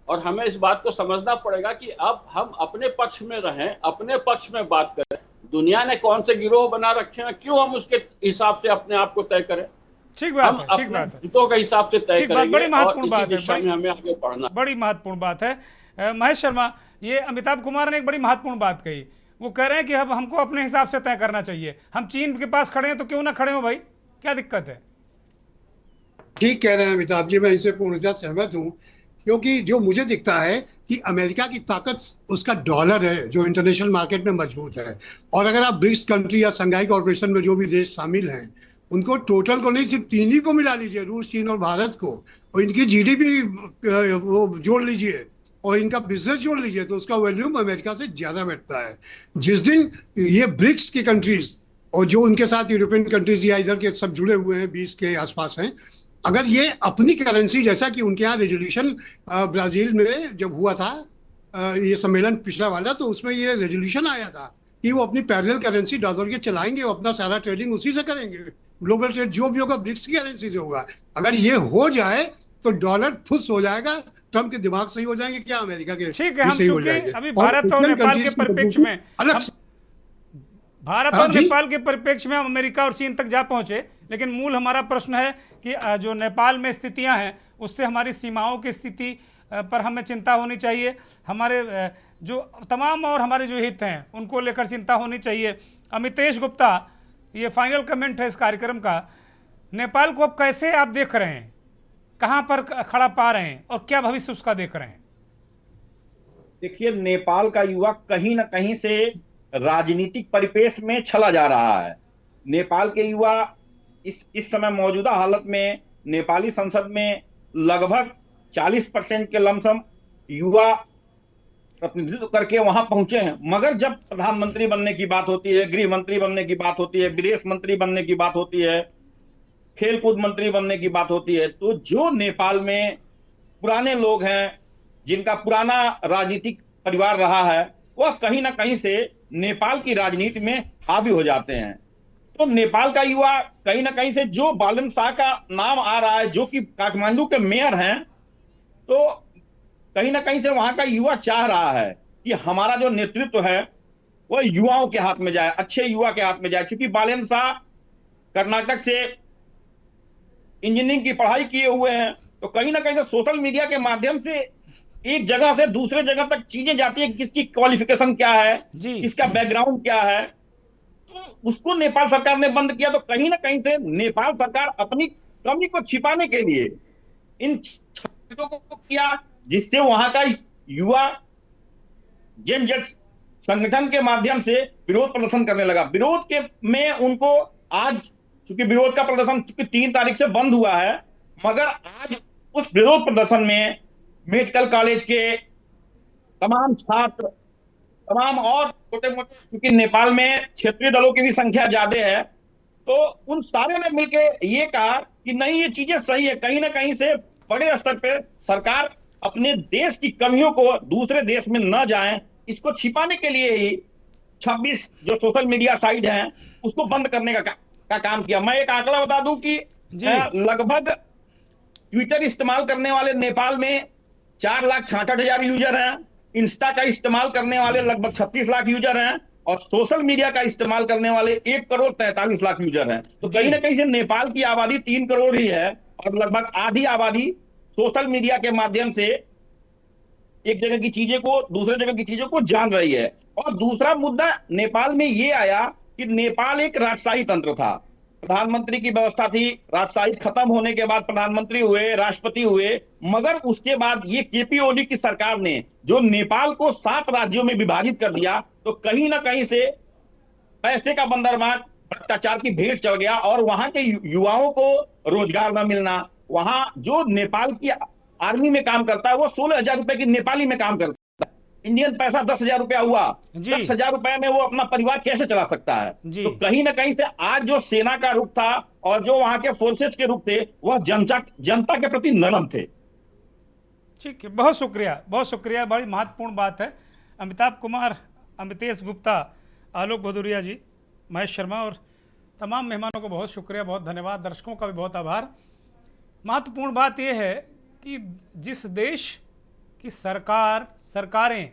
और हमें इस बात को समझना पड़ेगा कि अब हम अपने पक्ष में रहें, अपने पक्ष में बात करें। दुनिया ने कौन से गिरोह बना रखे हैं, क्यों हम उसके हिसाब से अपने आप को तय करें? ठीक बात है, ठीक बात है, हितों के हिसाब से तय करेंगे। बड़ी महत्वपूर्ण बात है, हमें आगे बढ़ना, बड़ी महत्वपूर्ण बात है। महेश शर्मा, ये अमिताभ कुमार ने एक बड़ी महत्वपूर्ण बात कही। वो कह रहे हैं कि अब हमको अपने हिसाब से तय करना चाहिए। हम चीन के पास खड़े हैं तो क्यों ना खड़े हो भाई, क्या दिक्कत है? ठीक कह रहे हैं अमिताभ जी, मैं इनसे पूर्णतः सहमत हूं, क्योंकि जो मुझे दिखता है कि अमेरिका की ताकत उसका डॉलर है जो इंटरनेशनल मार्केट में मजबूत है। और अगर आप ब्रिक्स कंट्री या शंघाई कॉर्पोरेशन में जो भी देश शामिल हैं, उनको टोटल को नहीं, सिर्फ तीन ही को मिला लीजिए, रूस, चीन और भारत को, और इनकी जीडीपी वो जोड़ लीजिए और इनका बिजनेस जोड़ लीजिए, तो उसका वॉल्यूम अमेरिका से ज्यादा बैठता है। जिस दिन ये ब्रिक्स की कंट्रीज और जो उनके साथ यूरोपियन कंट्रीज या इधर के सब जुड़े हुए हैं 20 के आसपास हैं, अगर ये अपनी करेंसी, जैसा कि उनके यहाँ रेजोल्यूशन ब्राजील में जब हुआ था ये सम्मेलन पिछला वाला, तो उसमें ये रेजोल्यूशन आया था कि वो अपनी पैरेलल करेंसी डॉलर के चलाएंगे, वो अपना सारा ट्रेडिंग उसी से करेंगे। ग्लोबल ट्रेड जो भी होगा ब्रिक्स की करेंसी से होगा। अगर ये हो जाए तो डॉलर फुस हो जाएगा, ट्रंप के दिमाग सही हो जाएंगे, क्या अमेरिका के ठीक है। हम चूंकि अभी भारत और नेपाल के परिप्रेक्ष्य में भारत और नेपाल के परिप्रेक्ष्य में हम अमेरिका और चीन तक जा पहुंचे, लेकिन मूल हमारा प्रश्न है कि जो नेपाल में स्थितियां हैं उससे हमारी सीमाओं की स्थिति पर हमें चिंता होनी चाहिए। हमारे जो तमाम और हमारे जो हित हैं उनको लेकर चिंता होनी चाहिए। अमितेश गुप्ता, ये फाइनल कमेंट है इस कार्यक्रम का। नेपाल को अब कैसे आप देख रहे हैं, कहां पर खड़ा पा रहे हैं और क्या भविष्य उसका देख रहे हैं? देखिए, नेपाल का युवा कहीं ना कहीं से राजनीतिक परिपेक्ष में चला जा रहा है। नेपाल के युवा इस समय मौजूदा हालत में नेपाली संसद में लगभग 40% के लमसम युवा प्रतिनिधित्व करके वहां पहुंचे हैं। मगर जब प्रधानमंत्री बनने की बात होती है, गृह मंत्री बनने की बात होती है, विदेश मंत्री बनने की बात होती है, खेलकूद मंत्री बनने की बात होती है, तो जो नेपाल में पुराने लोग हैं, जिनका पुराना राजनीतिक परिवार रहा है, वह कहीं ना कहीं से नेपाल की राजनीति में हावी हो जाते हैं। तो नेपाल का युवा कहीं ना कहीं से, जो बालन शाह का नाम आ रहा है, जो कि काठमांडू के मेयर हैं, तो कहीं ना कहीं से वहां का युवा चाह रहा है कि हमारा जो नेतृत्व है वह युवाओं के हाथ में जाए, अच्छे युवा के हाथ में जाए। क्योंकि बालन शाह कर्नाटक से इंजीनियरिंग की पढ़ाई किए हुए हैं, तो कहीं ना कहीं सोशल मीडिया के माध्यम से एक जगह से दूसरे जगह तक चीजें जाती है, किसकी क्वालिफिकेशन क्या है, किसका बैकग्राउंड क्या है, तो उसको नेपाल सरकार ने बंद किया। तो कहीं ना कहीं से नेपाल सरकार अपनी कमी को छिपाने के लिए इन चीजों को किया, जिससे वहां का युवा जेन जेट संगठन के माध्यम से विरोध प्रदर्शन करने लगा। विरोध के में उनको आज, चूंकि विरोध का प्रदर्शन 3 तारीख से बंद हुआ है, मगर आज उस विरोध प्रदर्शन में मेडिकल कॉलेज के तमाम छात्र, तमाम और छोटे मोटे, चूंकि नेपाल में क्षेत्रीय दलों की भी संख्या ज्यादा है, तो उन सारे ने मिलकर ये कहा कि नहीं, ये चीजें सही है। कहीं ना कहीं से बड़े स्तर पे सरकार अपने देश की कमियों को दूसरे देश में न जाए, इसको छिपाने के लिए ही 26 जो सोशल मीडिया साइट हैं उसको बंद करने का काम किया। मैं एक आंकड़ा बता दूं कि लगभग ट्विटर इस्तेमाल करने वाले नेपाल में 4,66,000 यूजर हैं, इंस्टा का इस्तेमाल करने वाले लगभग 36 लाख यूजर हैं, और सोशल मीडिया का इस्तेमाल करने वाले 1,43,00,000 यूजर हैं। तो कहीं ना कहीं से नेपाल की आबादी 3 करोड़ ही है, और लगभग आधी आबादी सोशल मीडिया के माध्यम से एक जगह की चीजें को, दूसरे जगह की चीजों को जान रही है। और दूसरा मुद्दा नेपाल में ये आया कि नेपाल एक राजशाही तंत्र था, प्रधानमंत्री की व्यवस्था थी, राजशाही खत्म होने के बाद प्रधानमंत्री हुए, राष्ट्रपति हुए, मगर उसके बाद ये केपी ओली की सरकार ने जो नेपाल को 7 राज्यों में विभाजित कर दिया, तो कहीं ना कहीं से पैसे का बंदरगाह, भ्रष्टाचार की भेंट चढ़ गया और वहां के युवाओं को रोजगार न मिलना। वहां जो नेपाल की आर्मी में काम करता है वो 16,000 रुपए की नेपाली में काम करता है, इंडियन पैसा 10,000 रुपया हुआ, 10,000 रुपए में वो अपना परिवार कैसे चला सकता है? तो कहीं ना कहीं से आज जो सेना का रुख था और जो वहां के फोर्सेज के रुख थे वह जनता के प्रति नरम थे। ठीक है, बहुत शुक्रिया, बड़ी महत्वपूर्ण बात है। अमिताभ कुमार, अमितेश गुप्ता, आलोक भदौरिया जी, महेश शर्मा और तमाम मेहमानों को बहुत शुक्रिया, बहुत धन्यवाद। दर्शकों का भी बहुत आभार। महत्वपूर्ण बात यह है कि जिस देश की सरकारें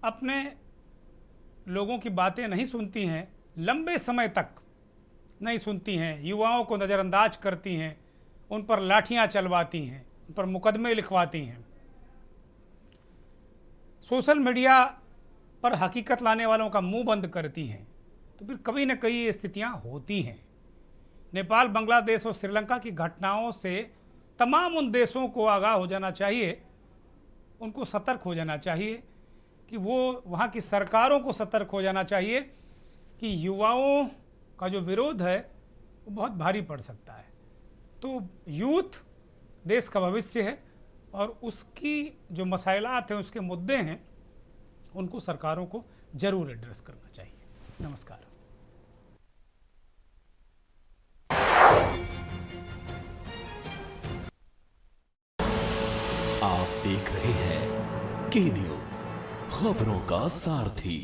अपने लोगों की बातें नहीं सुनती हैं, लंबे समय तक नहीं सुनती हैं, युवाओं को नज़रअंदाज करती हैं, उन पर लाठियां चलवाती हैं, उन पर मुकदमे लिखवाती हैं, सोशल मीडिया पर हकीकत लाने वालों का मुंह बंद करती हैं, तो फिर कभी न कभी ये स्थितियां होती हैं। नेपाल, बांग्लादेश और श्रीलंका की घटनाओं से तमाम उन देशों को आगाह हो जाना चाहिए, उनको सतर्क हो जाना चाहिए कि वो वहाँ की सरकारों को सतर्क हो जाना चाहिए कि युवाओं का जो विरोध है वो बहुत भारी पड़ सकता है। तो यूथ देश का भविष्य है और उसकी जो मसाइलात हैं, उसके मुद्दे हैं, उनको सरकारों को जरूर एड्रेस करना चाहिए। नमस्कार। आप देख रहे हैं के न्यूज़, खबरों का सारथी।